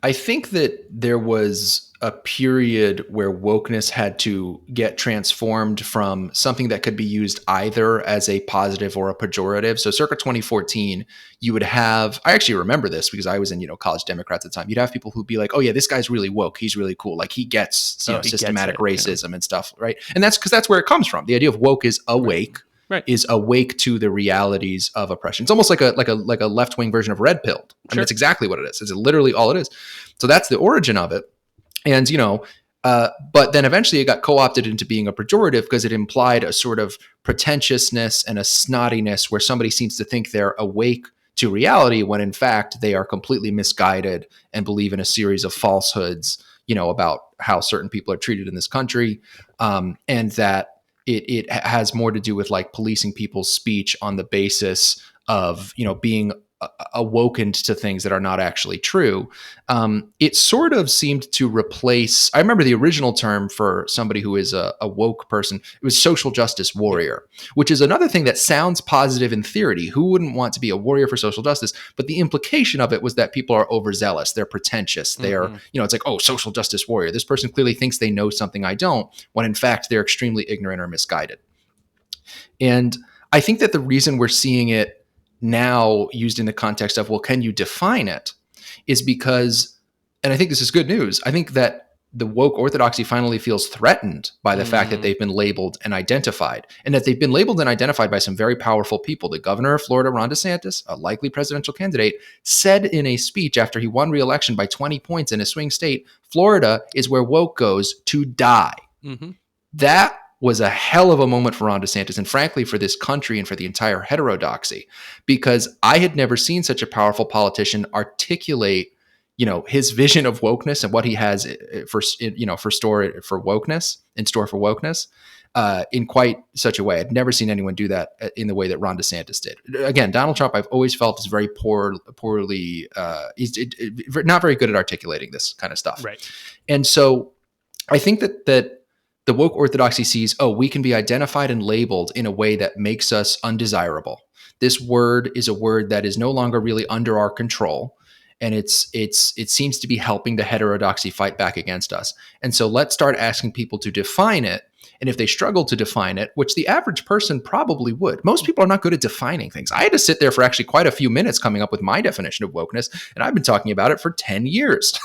Speaker 1: I think that there was a period where wokeness had to get transformed from something that could be used either as a positive or a pejorative. So circa 2014, you would have, I actually remember this because I was in, college Democrats at the time. You'd have people who'd be like, oh yeah, this guy's really woke. He's really cool. Like he gets systematic racism and stuff. Right. And that's because that's where it comes from. The idea of woke is awake.
Speaker 2: Right.
Speaker 1: is awake to the realities of oppression. It's almost like a left-wing version of red pilled. I mean, it's exactly what it is. It's literally all it is. So that's the origin of it. And, but then eventually it got co-opted into being a pejorative because it implied a sort of pretentiousness and a snottiness where somebody seems to think they're awake to reality when in fact they are completely misguided and believe in a series of falsehoods, about how certain people are treated in this country, and that it has more to do with like policing people's speech on the basis of, being awoken to things that are not actually true. It sort of seemed to replace, I remember the original term for somebody who is a woke person, it was social justice warrior, which is another thing that sounds positive in theory. Who wouldn't want to be a warrior for social justice? But the implication of it was that people are overzealous. They're pretentious. They're, it's like, oh, social justice warrior. This person clearly thinks they know something I don't, when in fact they're extremely ignorant or misguided. And I think that the reason we're seeing it now used in the context of, well, can you define it, is because, and I think this is good news, I think that the woke orthodoxy finally feels threatened by the fact that they've been labeled and identified, and that they've been labeled and identified by some very powerful people. The governor of Florida, Ron DeSantis, a likely presidential candidate, said in a speech after he won re-election by 20 points in a swing state, Florida is where woke goes to die. That was a hell of a moment for Ron DeSantis, and frankly for this country and for the entire heterodoxy, because I had never seen such a powerful politician articulate, his vision of wokeness and what he has for wokeness in quite such a way. I'd never seen anyone do that in the way that Ron DeSantis did. Again, Donald Trump, I've always felt is very poorly, he's not very good at articulating this kind of stuff.
Speaker 2: Right.
Speaker 1: And so I think that the woke orthodoxy sees, oh, we can be identified and labeled in a way that makes us undesirable. This word is a word that is no longer really under our control. And it seems to be helping the heterodoxy fight back against us. And so let's start asking people to define it. And if they struggle to define it, which the average person probably would, most people are not good at defining things. I had to sit there for actually quite a few minutes coming up with my definition of wokeness, and I've been talking about it for 10 years.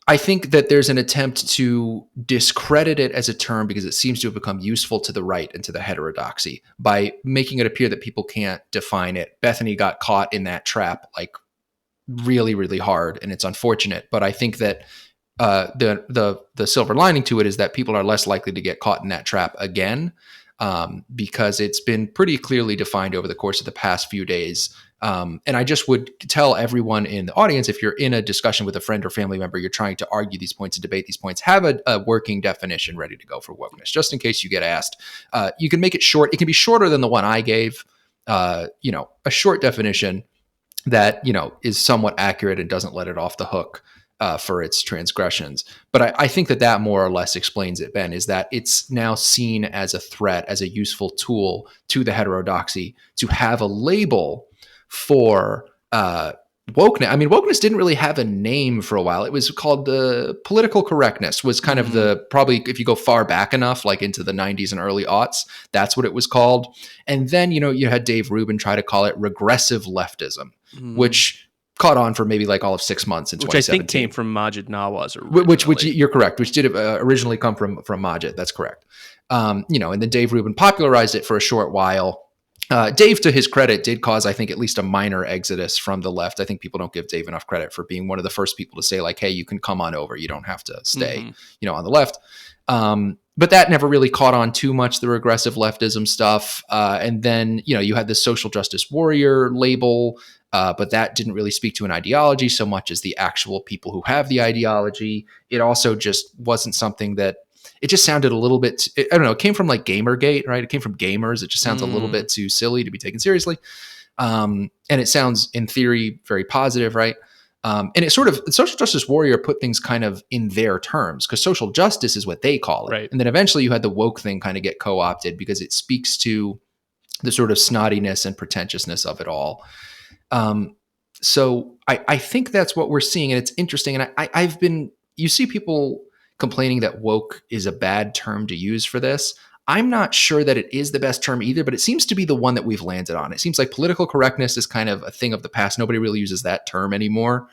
Speaker 1: I think that there's an attempt to discredit it as a term because it seems to have become useful to the right and to the heterodoxy by making it appear that people can't define it. Bethany got caught in that trap like really, really hard, and it's unfortunate. But I think that the silver lining to it is that people are less likely to get caught in that trap again, because it's been pretty clearly defined over the course of the past few days. And I just would tell everyone in the audience, if you're in a discussion with a friend or family member, you're trying to argue these points and debate these points, have a working definition ready to go for wokeness, just in case you get asked. You can make it short. It can be shorter than the one I gave, a short definition that, is somewhat accurate and doesn't let it off the hook for its transgressions. But I think that more or less explains it, Ben, is that it's now seen as a threat, as a useful tool to the heterodoxy to have a label for wokeness. I mean, wokeness didn't really have a name for a while. It was called the political correctness, was kind of probably, if you go far back enough, like into the 90s and early aughts, that's what it was called. And then, you had Dave Rubin try to call it regressive leftism, which caught on for maybe like all of 6 months in 2017.
Speaker 2: Which I think came from Majid Nawaz
Speaker 1: originally. Which you're correct, which did originally come from Majid. That's correct. And then Dave Rubin popularized it for a short while. Dave, to his credit, did cause, I think, at least a minor exodus from the left. I think people don't give Dave enough credit for being one of the first people to say, like, hey, you can come on over. You don't have to stay, on the left. But that never really caught on too much, the regressive leftism stuff. And then, you had the social justice warrior label, but that didn't really speak to an ideology so much as the actual people who have the ideology. It also just wasn't something that, it just sounded a little bit, I don't know, it came from like Gamergate, right? It came from gamers. It just sounds a little bit too silly to be taken seriously. And it sounds, in theory, very positive, right? And it sort of, social justice warrior put things kind of in their terms, because social justice is what they call it.
Speaker 2: Right.
Speaker 1: And then eventually you had the woke thing kind of get co-opted because it speaks to the sort of snottiness and pretentiousness of it all. So I think that's what we're seeing. And it's interesting. And you see people complaining that woke is a bad term to use for this. I'm not sure that it is the best term either, but it seems to be the one that we've landed on. It seems like political correctness is kind of a thing of the past. Nobody really uses that term anymore.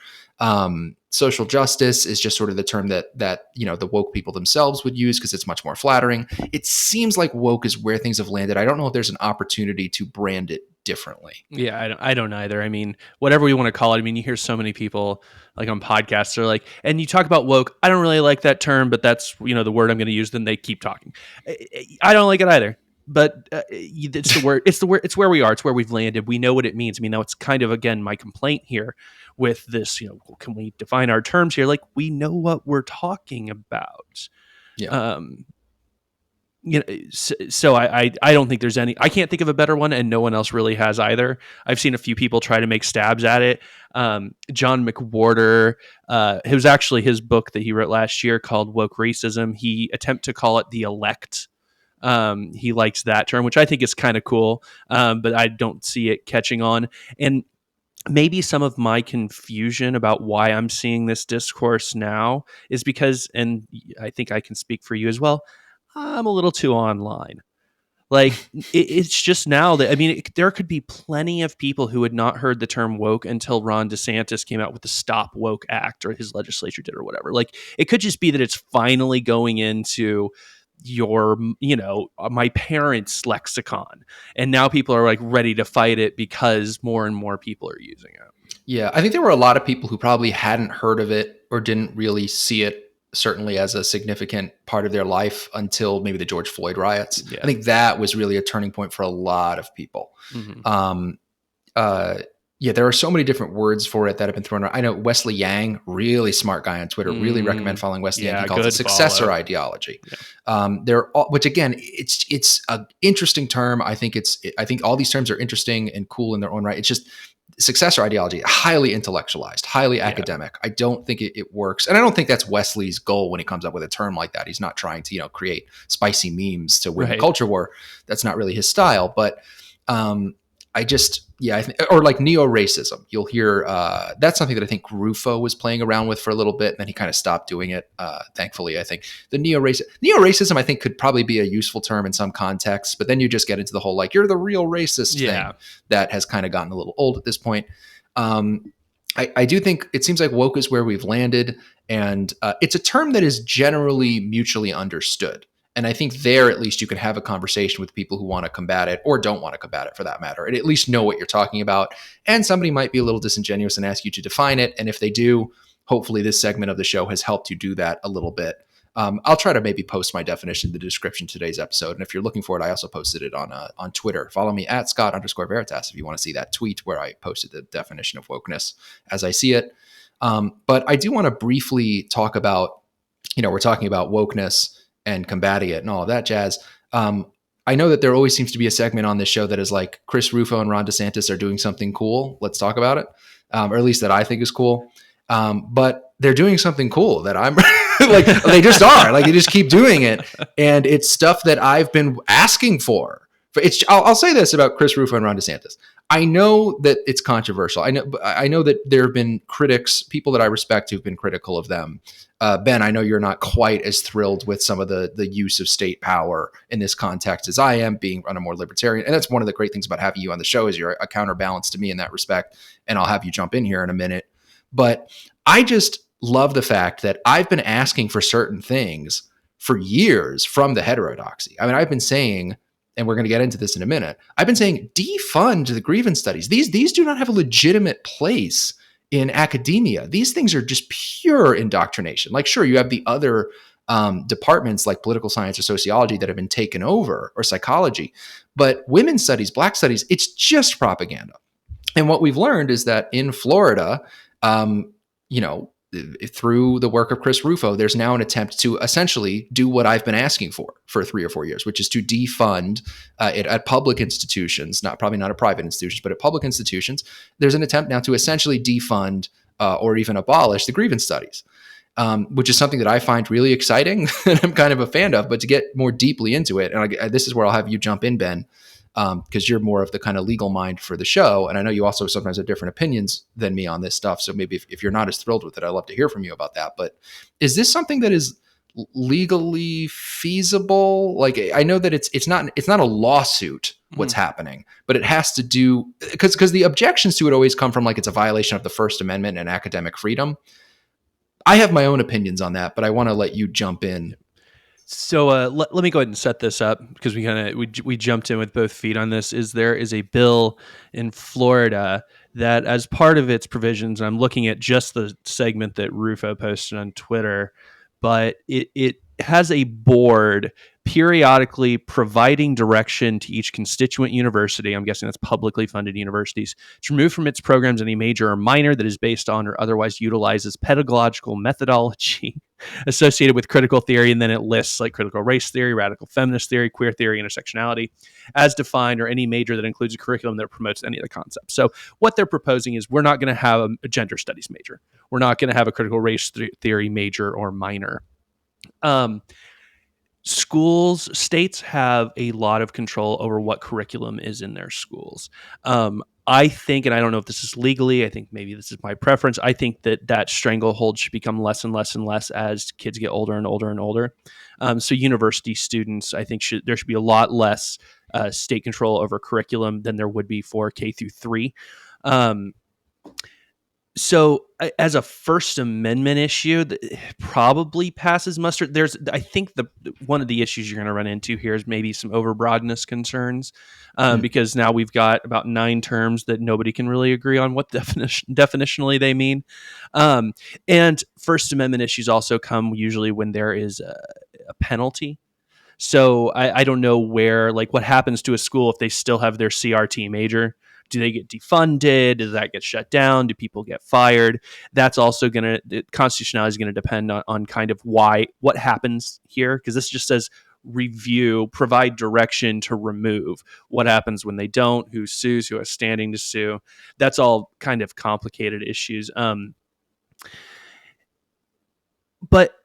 Speaker 1: Social justice is just sort of the term that the woke people themselves would use because it's much more flattering. It seems like woke is where things have landed. I don't know if there's an opportunity to brand it differently.
Speaker 2: Yeah, I don't either. I mean, whatever we want to call it. I mean, you hear so many people like on podcasts, they're like, and you talk about woke. I don't really like that term, but that's the word I'm going to use. Then they keep talking. I don't like it either. But it's the word. It's where we are. It's where we've landed. We know what it means. I mean, now it's kind of again my complaint here with this. Can we define our terms here? Like we know what we're talking about.
Speaker 1: Yeah.
Speaker 2: So I don't think there's any. I can't think of a better one, and no one else really has either. I've seen a few people try to make stabs at it. John McWhorter, it was actually his book that he wrote last year called Woke Racism. He attempted to call it the elect. He likes that term, which I think is kind of cool, but I don't see it catching on. And maybe some of my confusion about why I'm seeing this discourse now is because, and I think I can speak for you as well, I'm a little too online. Like it's just now that, I mean, there could be plenty of people who had not heard the term woke until Ron DeSantis came out with the Stop Woke Act or his legislature did or whatever. Like it could just be that it's finally going into my parents' lexicon. And now people are like ready to fight it because more and more people are using it.
Speaker 1: Yeah. I think there were a lot of people who probably hadn't heard of it or didn't really see it certainly as a significant part of their life until maybe the George Floyd riots. Yeah. I think that was really a turning point for a lot of people. Mm-hmm. There are so many different words for it that have been thrown around. I know Wesley Yang, really smart guy on Twitter, really recommend following Wesley Yang. He calls it successor ideology. Yeah. Which again, it's an interesting term. I think all these terms are interesting and cool in their own right. It's just successor ideology, highly intellectualized, highly academic. I don't think it works. And I don't think that's Wesley's goal when he comes up with a term like that. He's not trying to, create spicy memes to win the culture war. That's not really his style. But or like neo-racism. You'll hear that's something that I think Ruffo was playing around with for a little bit, and then he kind of stopped doing it. Thankfully, I think the neo-racism I think could probably be a useful term in some contexts, but then you just get into the whole like you're the real racist thing that has kind of gotten a little old at this point. I do think it seems like woke is where we've landed, and it's a term that is generally mutually understood. And I think there, at least you can have a conversation with people who want to combat it or don't want to combat it for that matter, and at least know what you're talking about. And somebody might be a little disingenuous and ask you to define it. And if they do, hopefully this segment of the show has helped you do that a little bit. I'll try to maybe post my definition in the description of today's episode. And if you're looking for it, I also posted it on Twitter. Follow me at Scott_Veritas if you want to see that tweet where I posted the definition of wokeness as I see it. But I do want to briefly talk about, we're talking about wokeness and combating it and all of that jazz. I know that there always seems to be a segment on this show that is like Chris Ruffo and Ron DeSantis are doing something cool. Let's talk about it. Or at least that I think is cool. But they're doing something cool that I'm like, they just are like, they just keep doing it. And it's stuff that I've been asking for. I'll say this about Chris Ruffo and Ron DeSantis. I know that it's controversial. I know that there have been critics, people that I respect who've been critical of them. Ben, I know you're not quite as thrilled with some of the use of state power in this context as I am, being on a more libertarian. And that's one of the great things about having you on the show is you're a counterbalance to me in that respect. And I'll have you jump in here in a minute. But I just love the fact that I've been asking for certain things for years from the heterodoxy. I mean, I've been saying, and we're going to get into this in a minute, I've been saying defund the grievance studies. These do not have a legitimate place in academia. These things are just pure indoctrination. Like, sure, you have the other departments like political science or sociology that have been taken over, or psychology, but women's studies, Black studies, it's just propaganda. And what we've learned is that in Florida, through the work of Chris Ruffo, there's now an attempt to essentially do what I've been asking for 3 or 4 years, which is to defund it at public institutions, probably not at private institutions, but at public institutions. There's an attempt now to essentially defund or even abolish the grievance studies, which is something that I find really exciting and I'm kind of a fan of. But to get more deeply into it, and this is where I'll have you jump in, Ben, because you're more of the kind of legal mind for the show. And I know you also sometimes have different opinions than me on this stuff. So maybe if you're not as thrilled with it, I'd love to hear from you about that. But is this something that is legally feasible? Like, I know that it's not a lawsuit what's happening. But it has to do, because the objections to it always come from like it's a violation of the First Amendment and academic freedom. I have my own opinions on that, but I want to let you jump in.
Speaker 2: So let me go ahead and set this up, because we jumped in with both feet on this. There is a bill in Florida that, as part of its provisions, I'm looking at just the segment that Ruffo posted on Twitter, but it has a board periodically providing direction to each constituent university, I'm guessing that's publicly funded universities, to remove from its programs any major or minor that is based on or otherwise utilizes pedagogical methodology associated with critical theory. And then it lists like critical race theory, radical feminist theory, queer theory, intersectionality as defined, or any major that includes a curriculum that promotes any of the concepts. So what they're proposing is we're not going to have a gender studies major. We're not going to have a critical race theory major or minor. States have a lot of control over what curriculum is in their schools. I think, and I don't know if this is legally, I think maybe this is my preference, I think that stranglehold should become less and less and less as kids get older and older and older. So university students, I think there should be a lot less state control over curriculum than there would be for K through 3. So as a First Amendment issue, it probably passes muster. I think one of the issues you're going to run into here is maybe some overbroadness concerns, because now we've got about 9 terms that nobody can really agree on what definitionally they mean. And First Amendment issues also come usually when there is a penalty. So I don't know what happens to a school if they still have their CRT major. Do they get defunded? Does that get shut down? Do people get fired? That's also constitutionality is going to depend on kind of what happens here, because this just says review, provide direction to remove. What happens when they don't? Who sues? Who has standing to sue? That's all kind of complicated issues. But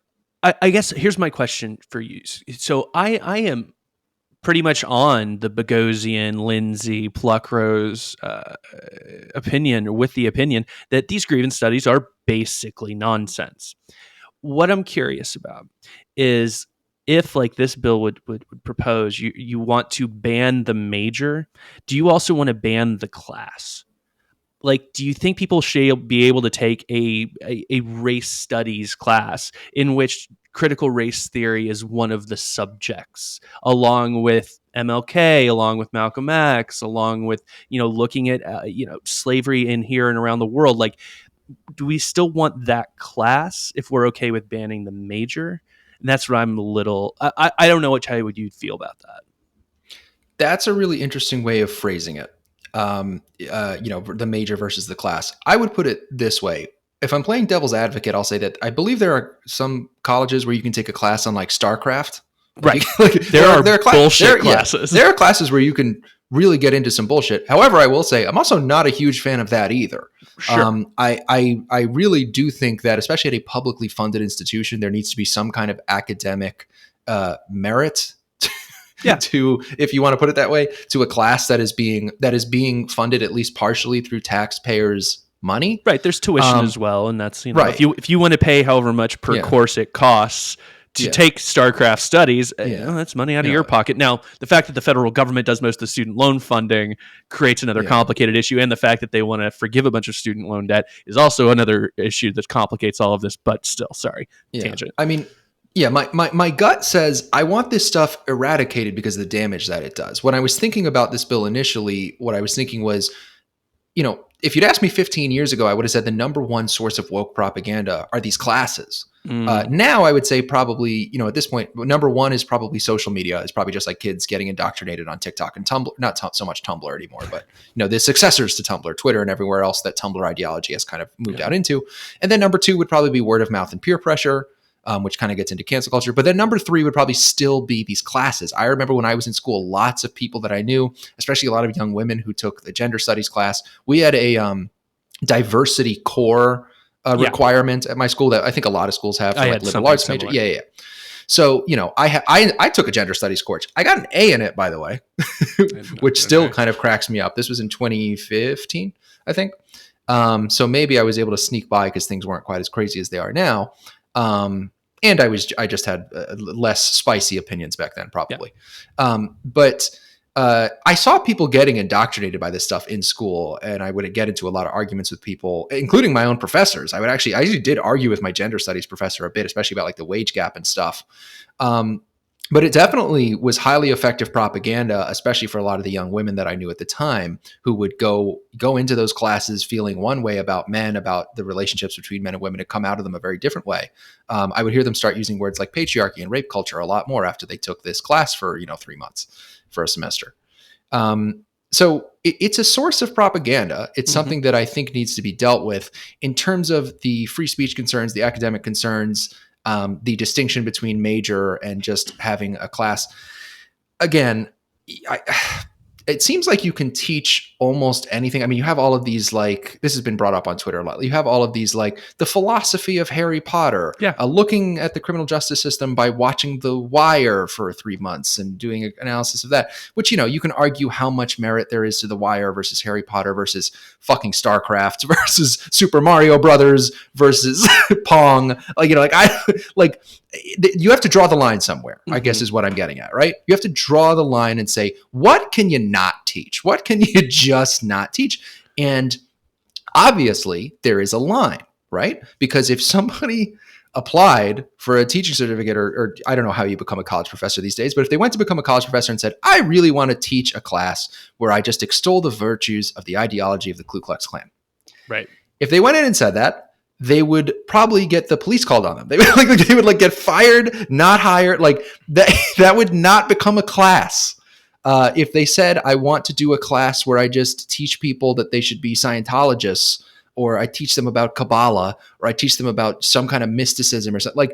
Speaker 2: I guess here's my question for you. So I am pretty much on the Boghossian, Lindsay, Pluckrose opinion, with the opinion that these grievance studies are basically nonsense. What I'm curious about is if, like this bill would propose, you want to ban the major, do you also want to ban the class? Like, do you think people should be able to take a race studies class in which critical race theory is one of the subjects, along with MLK, along with Malcolm X, along with, looking at, slavery in here and around the world? Like, do we still want that class if we're okay with banning the major? And that's what I'm I don't know how would you feel about that?
Speaker 1: That's a really interesting way of phrasing it. The major versus the class. I would put it this way. If I'm playing devil's advocate, I'll say that I believe there are some colleges where you can take a class on like StarCraft.
Speaker 2: Right. There are bullshit classes.
Speaker 1: There are classes where you can really get into some bullshit. However, I will say I'm also not a huge fan of that either.
Speaker 2: Sure.
Speaker 1: I really do think that, especially at a publicly funded institution, there needs to be some kind of academic merit to, if you want to put it that way, to a class that is being funded at least partially through taxpayers' money.
Speaker 2: Right. There's tuition as well, and that's
Speaker 1: right.
Speaker 2: If you want to pay however much per course it costs to take StarCraft studies, that's money out of your pocket. Now, the fact that the federal government does most of the student loan funding creates another complicated issue, and the fact that they want to forgive a bunch of student loan debt is also another issue that complicates all of this. But still, sorry, tangent.
Speaker 1: I mean. Yeah, my gut says I want this stuff eradicated because of the damage that it does. When I was thinking about this bill initially, what I was thinking was, if you'd asked me 15 years ago, I would have said the number one source of woke propaganda are these classes. Now I would say probably, at this point, number one is probably social media. It's probably just like kids getting indoctrinated on TikTok and Tumblr, not so much Tumblr anymore, but, the successors to Tumblr, Twitter, and everywhere else that Tumblr ideology has kind of moved out into. And then number two would probably be word of mouth and peer pressure. Which kind of gets into cancel culture. But then number 3 would probably still be these classes. I remember when I was in school, lots of people that I knew, especially a lot of young women who took the gender studies class, we had a diversity core requirement at my school that I think a lot of schools have for like liberal arts major. Yeah. So, I took a gender studies course. I got an A in it, by the way, which still kind of cracks me up. This was in 2015, I think. So maybe I was able to sneak by because things weren't quite as crazy as they are now. And I just had less spicy opinions back then, probably. But I saw people getting indoctrinated by this stuff in school, and I would get into a lot of arguments with people, including my own professors. I actually did argue with my gender studies professor a bit, especially about like the wage gap and stuff. But it definitely was highly effective propaganda, especially for a lot of the young women that I knew at the time, who would go into those classes feeling one way about men, about the relationships between men and women, and come out of them a very different way. I would hear them start using words like patriarchy and rape culture a lot more after they took this class for 3 months for a semester. So it's a source of propaganda. It's something that I think needs to be dealt with in terms of the free speech concerns, the academic concerns, the distinction between major and just having a class. Again, it seems like you can teach almost anything. I mean, you have all of these, like, this has been brought up on Twitter a lot. You have all of these, like, the philosophy of Harry Potter, looking at the criminal justice system by watching The Wire for 3 months and doing an analysis of that, which, you can argue how much merit there is to The Wire versus Harry Potter versus fucking StarCraft versus Super Mario Brothers versus Pong. You have to draw the line somewhere, I guess is what I'm getting at, right? You have to draw the line and say, what can you not teach? What can you just not teach? And obviously there is a line, right? Because if somebody applied for a teaching certificate, or I don't know how you become a college professor these days, but if they went to become a college professor and said, I really want to teach a class where I just extol the virtues of the ideology of the Ku Klux Klan.
Speaker 2: Right.
Speaker 1: If they went in and said that, they would probably get the police called on them. They would get fired, not hired. Like that would not become a class. If they said, I want to do a class where I just teach people that they should be Scientologists, or I teach them about Kabbalah, or I teach them about some kind of mysticism or something,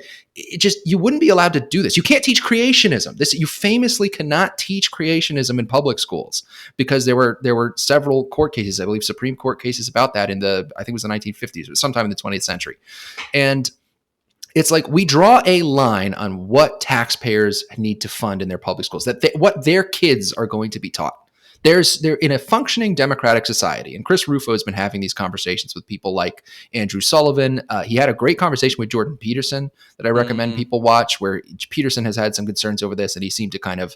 Speaker 1: you wouldn't be allowed to do this. You can't teach creationism. You famously cannot teach creationism in public schools, because there were several court cases, I believe Supreme Court cases about that I think it was the 1950s, or sometime in the 20th century. And it's like we draw a line on what taxpayers need to fund in their public schools, what their kids are going to be taught. They're in a functioning democratic society. And Chris Ruffo has been having these conversations with people like Andrew Sullivan. He had a great conversation with Jordan Peterson that I recommend people watch, where Peterson has had some concerns over this, and he seemed to kind of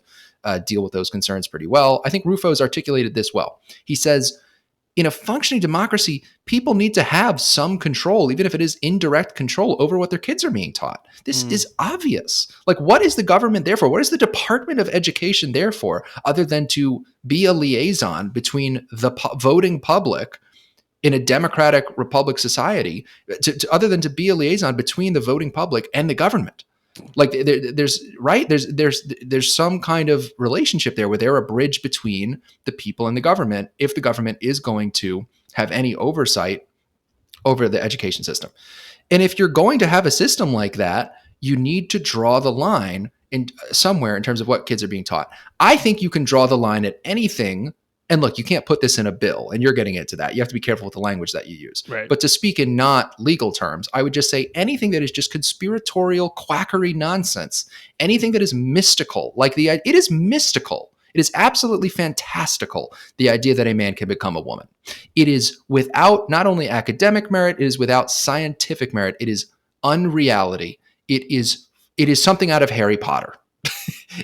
Speaker 1: deal with those concerns pretty well. I think Ruffo's articulated this well. He says, in a functioning democracy, people need to have some control, even if it is indirect control, over what their kids are being taught. This is obvious. Like, what is the government there for? What is the Department of Education there for, other than to be a liaison between the voting public in a democratic republic society, other than to be a liaison between the voting public and the government? Like there's some kind of relationship there where they're a bridge between the people and the government, if the government is going to have any oversight over the education system. And if you're going to have a system like that, you need to draw the line in somewhere in terms of what kids are being taught. I think you can draw the line at anything. And look, you can't put this in a bill, and you're getting into that. You have to be careful with the language that you use.
Speaker 2: Right.
Speaker 1: But to speak in not legal terms, I would just say anything that is just conspiratorial quackery nonsense, anything that is mystical, it is mystical. It is absolutely fantastical, the idea that a man can become a woman. It is without not only academic merit, it is without scientific merit. It is unreality. It is something out of Harry Potter.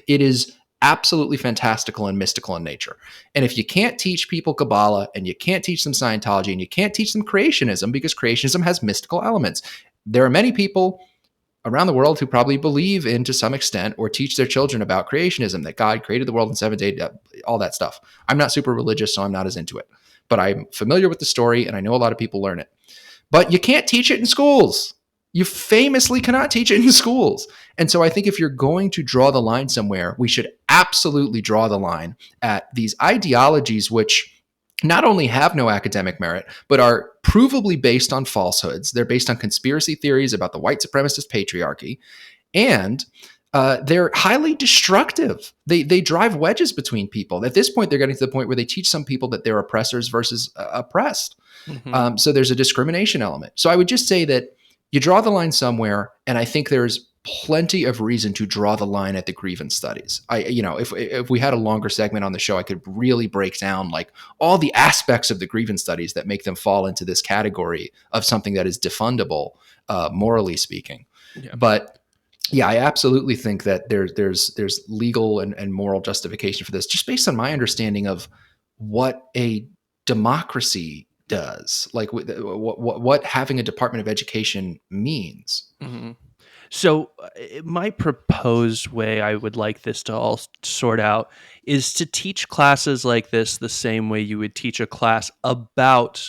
Speaker 1: It is absolutely fantastical and mystical in nature. And if you can't teach people Kabbalah, and you can't teach them Scientology, and you can't teach them creationism, because creationism has mystical elements. There are many people around the world who probably believe in, to some extent, or teach their children about creationism, that God created the world in 7 days, all that stuff. I'm not super religious, so I'm not as into it. But I'm familiar with the story, and I know a lot of people learn it. But you can't teach it in schools. You famously cannot teach it in schools. And so I think if you're going to draw the line somewhere, we should absolutely draw the line at these ideologies which not only have no academic merit, but are provably based on falsehoods. They're based on conspiracy theories about the white supremacist patriarchy, and they're highly destructive. They drive wedges between people. At this point, they're getting to the point where they teach some people that they're oppressors versus oppressed. So there's a discrimination element. So I would just say that you draw the line somewhere, and I think there's plenty of reason to draw the line at the grievance studies. If we had a longer segment on the show, I could really break down like all the aspects of the grievance studies that make them fall into this category of something that is defundable, morally speaking. Yeah. But Yeah, I absolutely think that there's legal and moral justification for this, just based on my understanding of what a democracy does, like what having a Department of Education means.
Speaker 2: Mhm. So, my proposed way I would like this to all sort out is to teach classes like this the same way you would teach a class about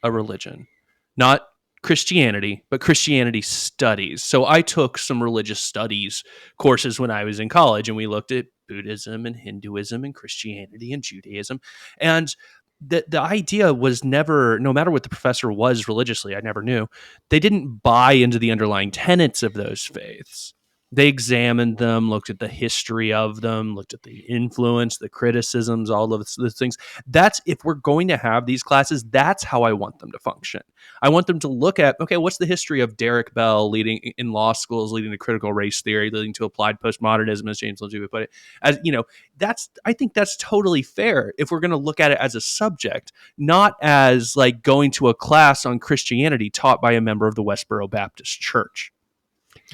Speaker 2: a religion, not Christianity, but Christianity studies. So, I took some religious studies courses when I was in college, and we looked at Buddhism and Hinduism and Christianity and Judaism. And the idea was never, no matter what the professor was religiously, I never knew, they didn't buy into the underlying tenets of those faiths. They examined them, looked at the history of them, looked at the influence, the criticisms, all of those things. That's, if we're going to have these classes, that's how I want them to function. I want them to look at, okay, what's the history of Derek Bell leading in law schools, leading to critical race theory, leading to applied postmodernism, as James Lindsay would put it. As you know, I think that's totally fair if we're going to look at it as a subject, not as like going to a class on Christianity taught by a member of the Westboro Baptist Church.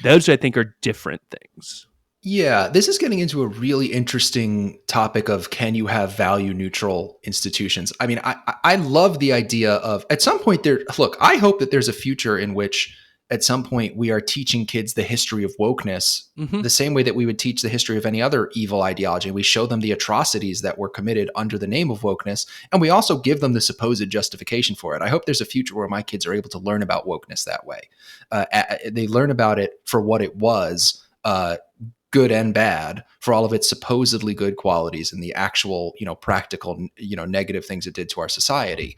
Speaker 2: Those, I think, are different things.
Speaker 1: Yeah, this is getting into a really interesting topic of, can you have value neutral institutions? I mean, I love the idea of, at some point there, look, I hope that there's a future in which at some point we are teaching kids the history of wokeness the same way that we would teach the history of any other evil ideology. We show them the atrocities that were committed under the name of wokeness, and we also give them the supposed justification for it. I hope there's a future where my kids are able to learn about wokeness that way. They learn about it for what it was, good and bad, for all of its supposedly good qualities and the actual, practical, negative things it did to our society.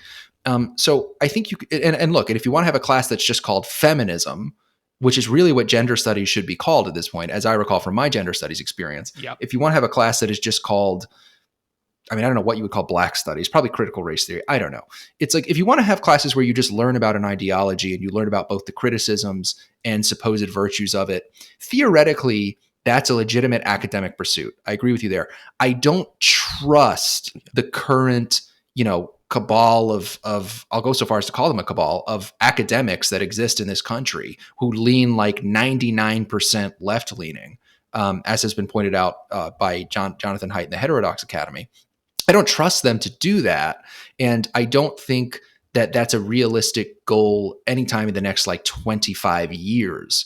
Speaker 1: So I think you and look, and if you want to have a class that's just called feminism, which is really what gender studies should be called at this point, as I recall from my gender studies experience.
Speaker 2: Yep.
Speaker 1: If you want to have a class that is just called, I mean, I don't know what you would call black studies, probably critical race theory. I don't know. It's like, if you want to have classes where you just learn about an ideology and you learn about both the criticisms and supposed virtues of it, theoretically, that's a legitimate academic pursuit. I agree with you there. I don't trust the current, cabal of I'll go so far as to call them a cabal of academics that exist in this country who lean like 99% left leaning, as has been pointed out by Jonathan Haidt in the Heterodox Academy. I don't trust them to do that. And I don't think that that's a realistic goal anytime in the next like 25 years,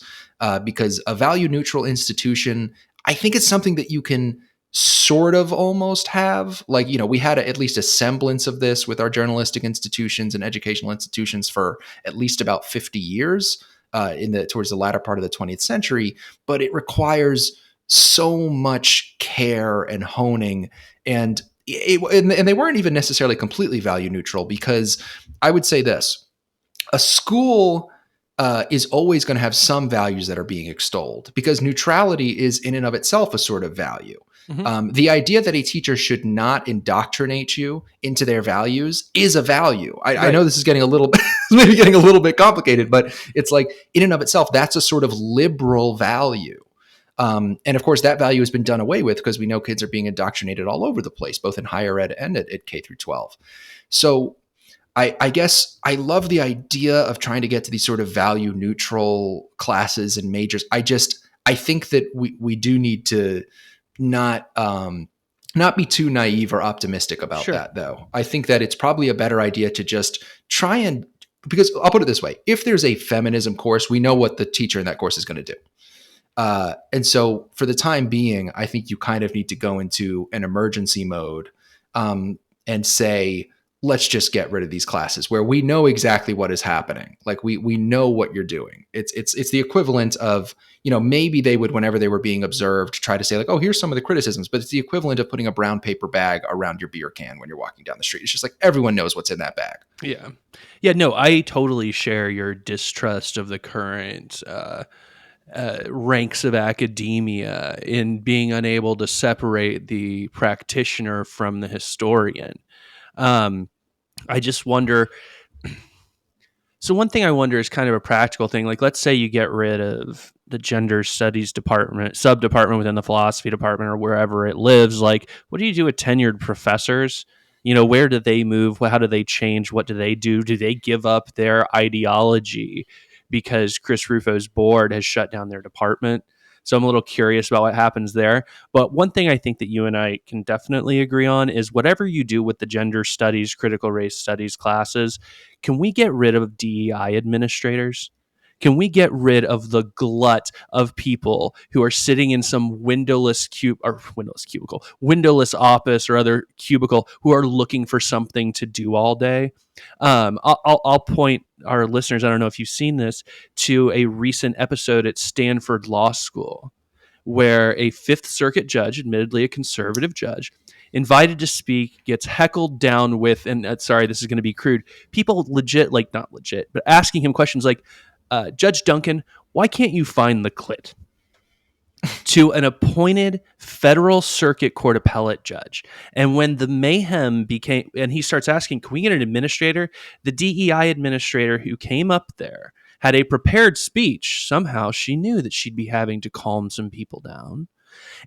Speaker 1: because a value neutral institution, I think it's something that you can sort of almost have. Like, we had at least a semblance of this with our journalistic institutions and educational institutions for at least about 50 years towards the latter part of the 20th century. But it requires so much care and honing, and they weren't even necessarily completely value neutral, because I would say this: a school is always going to have some values that are being extolled, because neutrality is in and of itself a sort of value. The idea that a teacher should not indoctrinate you into their values is a value. I know this is getting a little maybe getting a little bit complicated, but it's like, in and of itself, that's a sort of liberal value. And of course, that value has been done away with because we know kids are being indoctrinated all over the place, both in higher ed and at K through 12. So I guess I love the idea of trying to get to these sort of value neutral classes and majors. I think that we do need to not be too naive or optimistic about that, though. I think that it's probably a better idea to just try and, because I'll put it this way: if there's a feminism course, we know what the teacher in that course is going to do. And so for the time being, I think you kind of need to go into an emergency mode and say, let's just get rid of these classes where we know exactly what is happening. Like we know what you're doing. It's the equivalent of, maybe they would, whenever they were being observed, try to say like, oh, here's some of the criticisms, but it's the equivalent of putting a brown paper bag around your beer can when you're walking down the street. It's just like, everyone knows what's in that bag.
Speaker 2: Yeah. Yeah, no, I totally share your distrust of the current ranks of academia in being unable to separate the practitioner from the historian. I just wonder. So one thing I wonder is kind of a practical thing. Like, let's say you get rid of the gender studies department, sub-department within the philosophy department or wherever it lives. Like, what do you do with tenured professors? Where do they move? How do they change? What do they do? Do they give up their ideology because Chris Ruffo's board has shut down their department? So I'm a little curious about what happens there. But one thing I think that you and I can definitely agree on is whatever you do with the gender studies, critical race studies classes, can we get rid of DEI administrators? Can we get rid of the glut of people who are sitting in some windowless office or other cubicle who are looking for something to do all day? I'll point our listeners, I don't know if you've seen this, to a recent episode at Stanford Law School where a Fifth Circuit judge, admittedly a conservative judge, invited to speak, gets heckled down with, and sorry, this is going to be crude, people legit, like not legit, but asking him questions like, Judge Duncan, why can't you find the clit? To an appointed federal circuit court appellate judge. And when the mayhem became, and he starts asking, can we get an administrator? The DEI administrator who came up there had a prepared speech. Somehow she knew that she'd be having to calm some people down.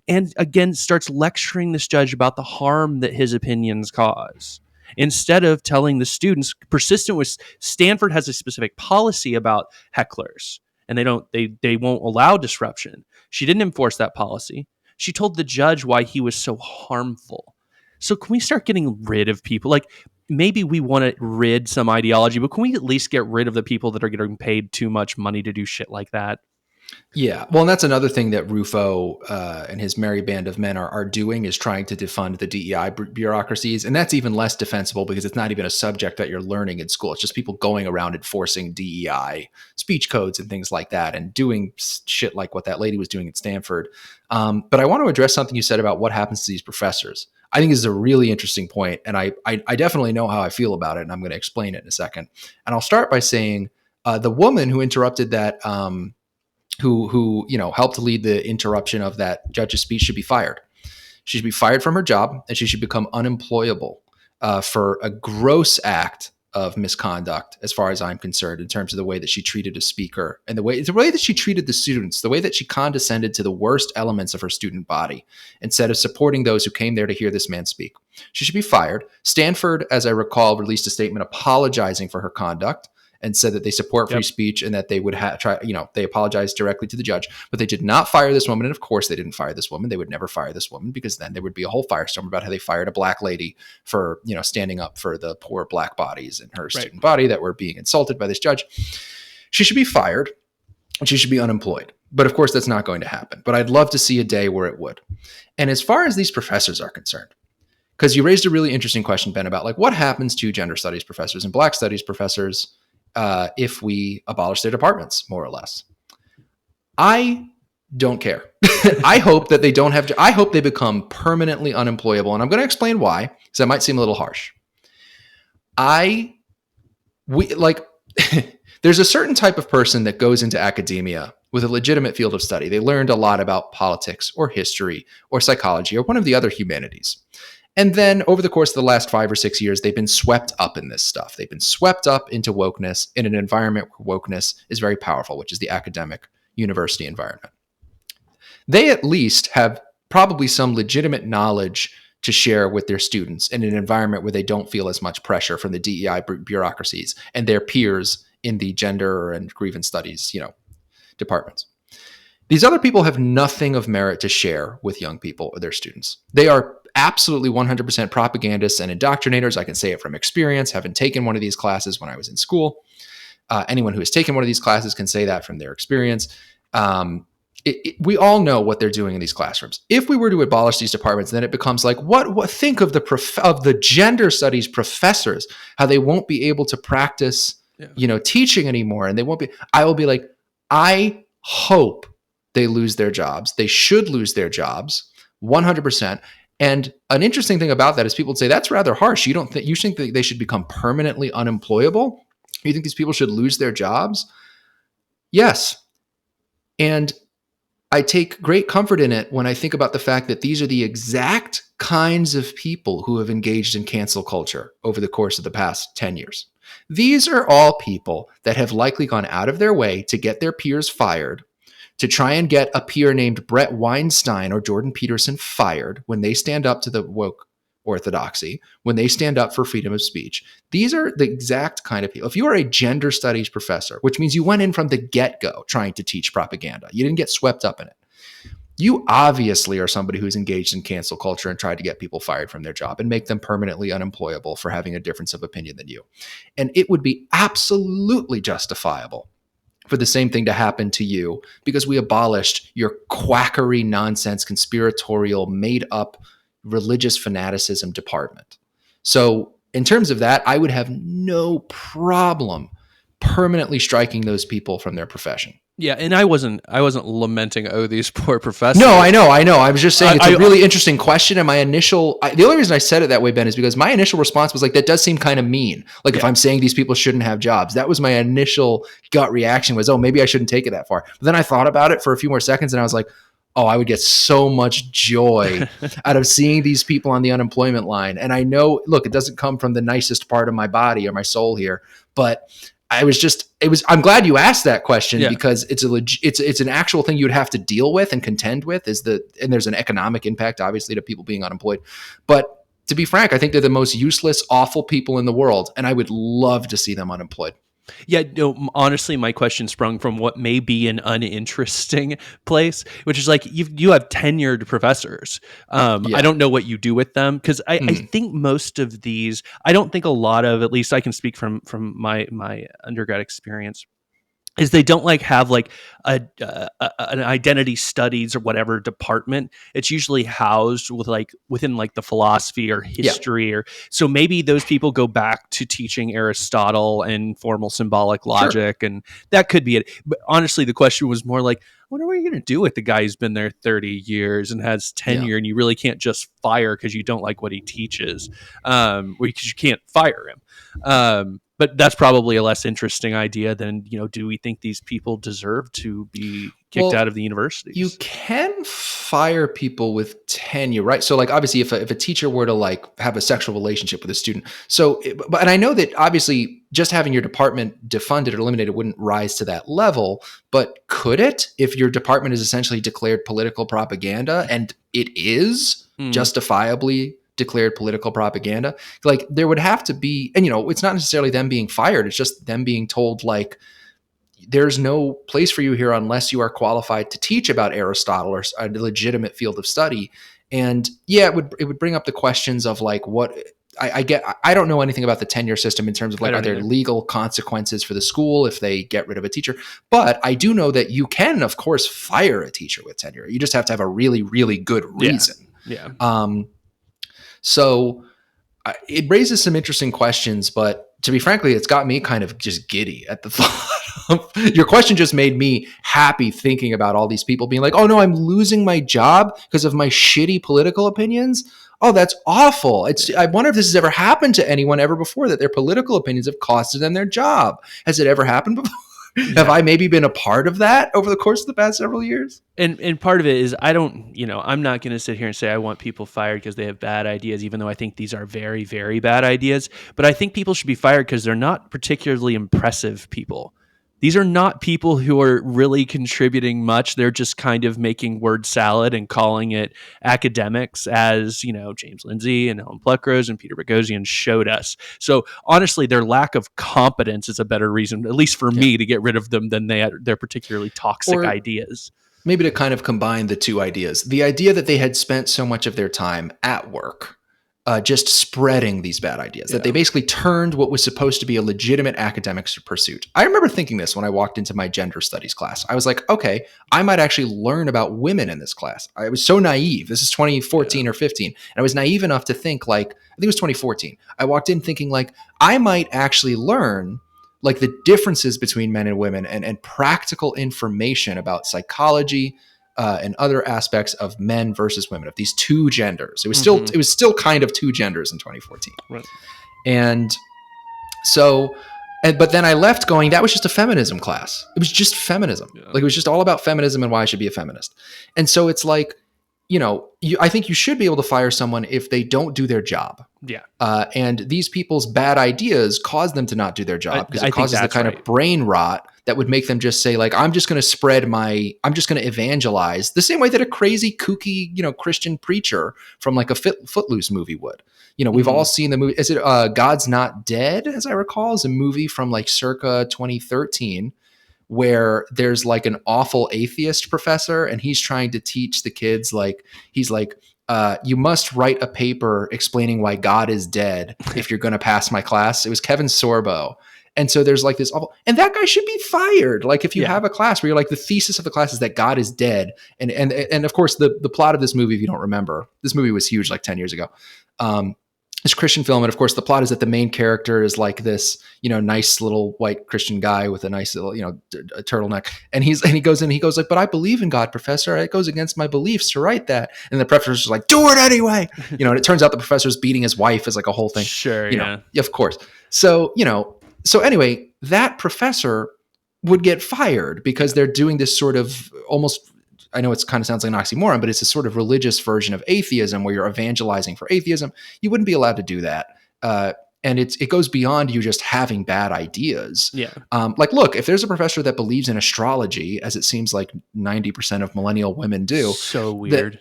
Speaker 2: And again, starts lecturing this judge about the harm that his opinions cause. Instead of telling the students, persistent with Stanford has a specific policy about hecklers, and they won't allow disruption. She didn't enforce that policy. She told the judge why he was so harmful. So can we start getting rid of people? Like, maybe we want to rid some ideology, but can we at least get rid of the people that are getting paid too much money to do shit like that?
Speaker 1: Yeah. Well, and that's another thing that Ruffo and his merry band of men are doing, is trying to defund the DEI bureaucracies. And that's even less defensible because it's not even a subject that you're learning in school. It's just people going around enforcing DEI speech codes and things like that and doing shit like what that lady was doing at Stanford. But I want to address something you said about what happens to these professors. I think this is a really interesting point, and I definitely know how I feel about it, and I'm going to explain it in a second. And I'll start by saying the woman who interrupted that who helped lead the interruption of that judge's speech should be fired. She should be fired from her job, and she should become unemployable for a gross act of misconduct, as far as I'm concerned, in terms of the way that she treated a speaker and the way that she treated the students, the way that she condescended to the worst elements of her student body instead of supporting those who came there to hear this man speak. She should be fired. Stanford, as I recall, released a statement apologizing for her conduct and said that they support free speech and that they would they apologized directly to the judge, but they did not fire this woman. And of course they didn't fire this woman. They would never fire this woman, because then there would be a whole firestorm about how they fired a black lady for, standing up for the poor black bodies in her student body that were being insulted by this judge. She should be fired and she should be unemployed. But of course that's not going to happen. But I'd love to see a day where it would. And as far as these professors are concerned, because you raised a really interesting question, Ben, about like what happens to gender studies professors and black studies professors if we abolish their departments, more or less. I don't care. I hope that they don't have I hope they become permanently unemployable. And I'm going to explain why, because that might seem a little harsh. There's a certain type of person that goes into academia with a legitimate field of study. They learned a lot about politics or history or psychology or one of the other humanities. And then over the course of the last 5 or 6 years, they've been swept up in this stuff. They've been swept up into wokeness in an environment where wokeness is very powerful, which is the academic university environment. They at least have probably some legitimate knowledge to share with their students in an environment where they don't feel as much pressure from the DEI bureaucracies and their peers in the gender and grievance studies, departments. These other people have nothing of merit to share with young people or their students. They are absolutely 100% propagandists and indoctrinators. I can say it from experience, having taken one of these classes when I was in school. Anyone who has taken one of these classes can say that from their experience. We all know what they're doing in these classrooms. If we were to abolish these departments, then it becomes like, what think of the gender studies professors, how they won't be able to practice, teaching anymore. And they won't be, I will be like, I hope they lose their jobs. They should lose their jobs 100%. And an interesting thing about that is people would say that's rather harsh. You think that they should become permanently unemployable? You think these people should lose their jobs? Yes. And I take great comfort in it when I think about the fact that these are the exact kinds of people who have engaged in cancel culture over the course of the past 10 years. These are all people that have likely gone out of their way to get their peers fired, to try and get a peer named Brett Weinstein or Jordan Peterson fired when they stand up to the woke orthodoxy, when they stand up for freedom of speech. These are the exact kind of people. If you are a gender studies professor, which means you went in from the get-go trying to teach propaganda, you didn't get swept up in it. You obviously are somebody who's engaged in cancel culture and tried to get people fired from their job and make them permanently unemployable for having a difference of opinion than you. And it would be absolutely justifiable for the same thing to happen to you because we abolished your quackery, nonsense, conspiratorial, made up religious fanaticism department. So in terms of that, I would have no problem permanently striking those people from their profession.
Speaker 2: Yeah, and I wasn't lamenting, oh, these poor professors.
Speaker 1: No, I know. I was just saying it's a really interesting question. And the only reason I said it that way, Ben, is because my initial response was like, that does seem kind of mean. Like if I'm saying these people shouldn't have jobs, that was my initial gut reaction was, oh, maybe I shouldn't take it that far. But then I thought about it for a few more seconds and I was like, oh, I would get so much joy out of seeing these people on the unemployment line. And I know, look, it doesn't come from the nicest part of my body or my soul here, but I'm glad you asked that question because it's an actual thing you would have to deal with and contend with and there's an economic impact, obviously, to people being unemployed. But to be frank, I think they're the most useless, awful people in the world. And I would love to see them unemployed.
Speaker 2: Yeah, no, honestly, my question sprung from what may be an uninteresting place, which is like you have tenured professors. I don't know what you do with them because I think most of these, I don't think a lot of, at least I can speak from my undergrad experience, is they don't have an identity studies or whatever department. It's usually housed with within the philosophy or history or so maybe those people go back to teaching Aristotle and formal symbolic logic, and that could be it. But honestly, the question was more like, I wonder what you're going to do with the guy who's been there 30 years and has tenure and you really can't just fire because you don't like what he teaches, because you can't fire him. But that's probably a less interesting idea than, do we think these people deserve to be kicked out of the universities?
Speaker 1: You can fire people with tenure, right? So obviously if a teacher were to have a sexual relationship with a student. And I know that obviously just having your department defunded or eliminated wouldn't rise to that level, but could it if your department is essentially declared political propaganda and it is justifiably declared political propaganda? There would have to be, and it's not necessarily them being fired, it's just them being told there's no place for you here unless you are qualified to teach about Aristotle or a legitimate field of study. And it would bring up the questions of what I don't know anything about the tenure system in terms of are there legal consequences for the school if they get rid of a teacher, but I do know that you can of course fire a teacher with tenure. You just have to have a really, really good reason. So it raises some interesting questions, but to be frankly, it's got me kind of just giddy at the thought of your question. Just made me happy thinking about all these people being like, oh no, I'm losing my job because of my shitty political opinions. Oh, that's awful. I wonder if this has ever happened to anyone ever before, that their political opinions have costed them their job. Has it ever happened before? Have I maybe been a part of that over the course of the past several years?
Speaker 2: And part of it is I'm not going to sit here and say I want people fired because they have bad ideas, even though I think these are very, very bad ideas. But I think people should be fired because they're not particularly impressive people. These are not people who are really contributing much. They're just kind of making word salad and calling it academics, as James Lindsay and Helen Pluckrose and Peter Boghossian showed us. So honestly, their lack of competence is a better reason, at least for me, to get rid of them than their particularly toxic ideas. Maybe
Speaker 1: to kind of combine the two ideas. The idea that they had spent so much of their time at work just spreading these bad ideas, that they basically turned what was supposed to be a legitimate academic pursuit. I remember thinking this when I walked into my gender studies class. I was like, okay, I might actually learn about women in this class. I was so naive. This is 2014 or 15. And I was naive enough to think I think it was 2014. I walked in thinking I might actually learn the differences between men and women and practical information about psychology, and other aspects of men versus women, of these two genders. It was still kind of two genders in 2014.
Speaker 2: Right.
Speaker 1: And so, but then I left going, that was just a feminism class. It was just feminism. It was just all about feminism and why I should be a feminist. And so it's I think you should be able to fire someone if they don't do their job.
Speaker 2: Yeah.
Speaker 1: And these people's bad ideas cause them to not do their job because it causes the kind of brain rot that would make them just say I'm just going to evangelize the same way that a crazy kooky, Christian preacher from a Footloose movie would. We've all seen the movie. Is it God's Not Dead, as I recall, is a movie from circa 2013 where there's like an awful atheist professor and he's trying to teach the kids, like, he's like, you must write a paper explaining why God is dead if you're going to pass my class. It was Kevin Sorbo. And so there's like this awful, and that guy should be fired. Like if you have a class where you're like, the thesis of the class is that God is dead. And of course the plot of this movie, if you don't remember, this movie was huge like 10 years ago. This Christian film. And of course the plot is that the main character is like this, nice little white Christian guy with a nice little, a turtleneck. And he goes like, but I believe in God, professor. It goes against my beliefs to write that. And the professor's like, do it anyway. And it turns out the professor's beating his wife is like a whole thing.
Speaker 2: Sure.
Speaker 1: Of course. So, so anyway, that professor would get fired because they're doing this sort of almost, I know it kind of sounds like an oxymoron, but it's a sort of religious version of atheism where you're evangelizing for atheism. You wouldn't be allowed to do that. And it goes beyond you just having bad ideas.
Speaker 2: Yeah.
Speaker 1: Like, look, if there's a professor that believes in astrology, as it seems like 90% of millennial women do.
Speaker 2: So weird.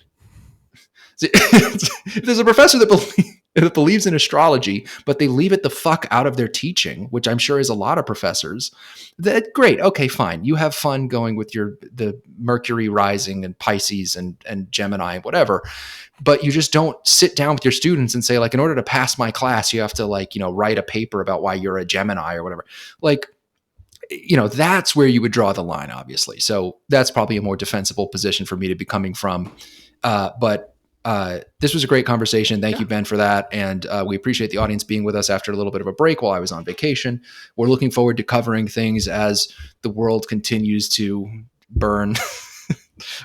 Speaker 1: If there's a professor that believes in astrology, but they leave it the fuck out of their teaching, which I'm sure is a lot of professors, that great. Okay, fine. You have fun going with the Mercury rising and Pisces and Gemini and whatever, but you just don't sit down with your students and say, like, in order to pass my class, you have to write a paper about why you're a Gemini or whatever. Like, that's where you would draw the line, obviously. So that's probably a more defensible position for me to be coming from. But this was a great conversation. Thank you, Ben, for that. And we appreciate the audience being with us after a little bit of a break while I was on vacation. We're looking forward to covering things as the world continues to burn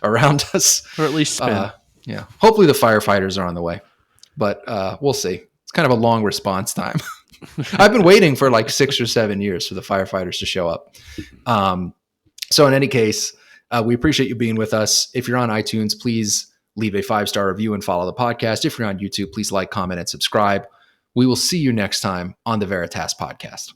Speaker 1: around us.
Speaker 2: Or at least spin.
Speaker 1: Yeah. Hopefully the firefighters are on the way, but we'll see. It's kind of a long response time. I've been waiting for like 6 or 7 years for the firefighters to show up. So in any case, we appreciate you being with us. If you're on iTunes, please leave a 5-star review and follow the podcast. If you're on YouTube, please like, comment, and subscribe. We will see you next time on the Veritas Podcast.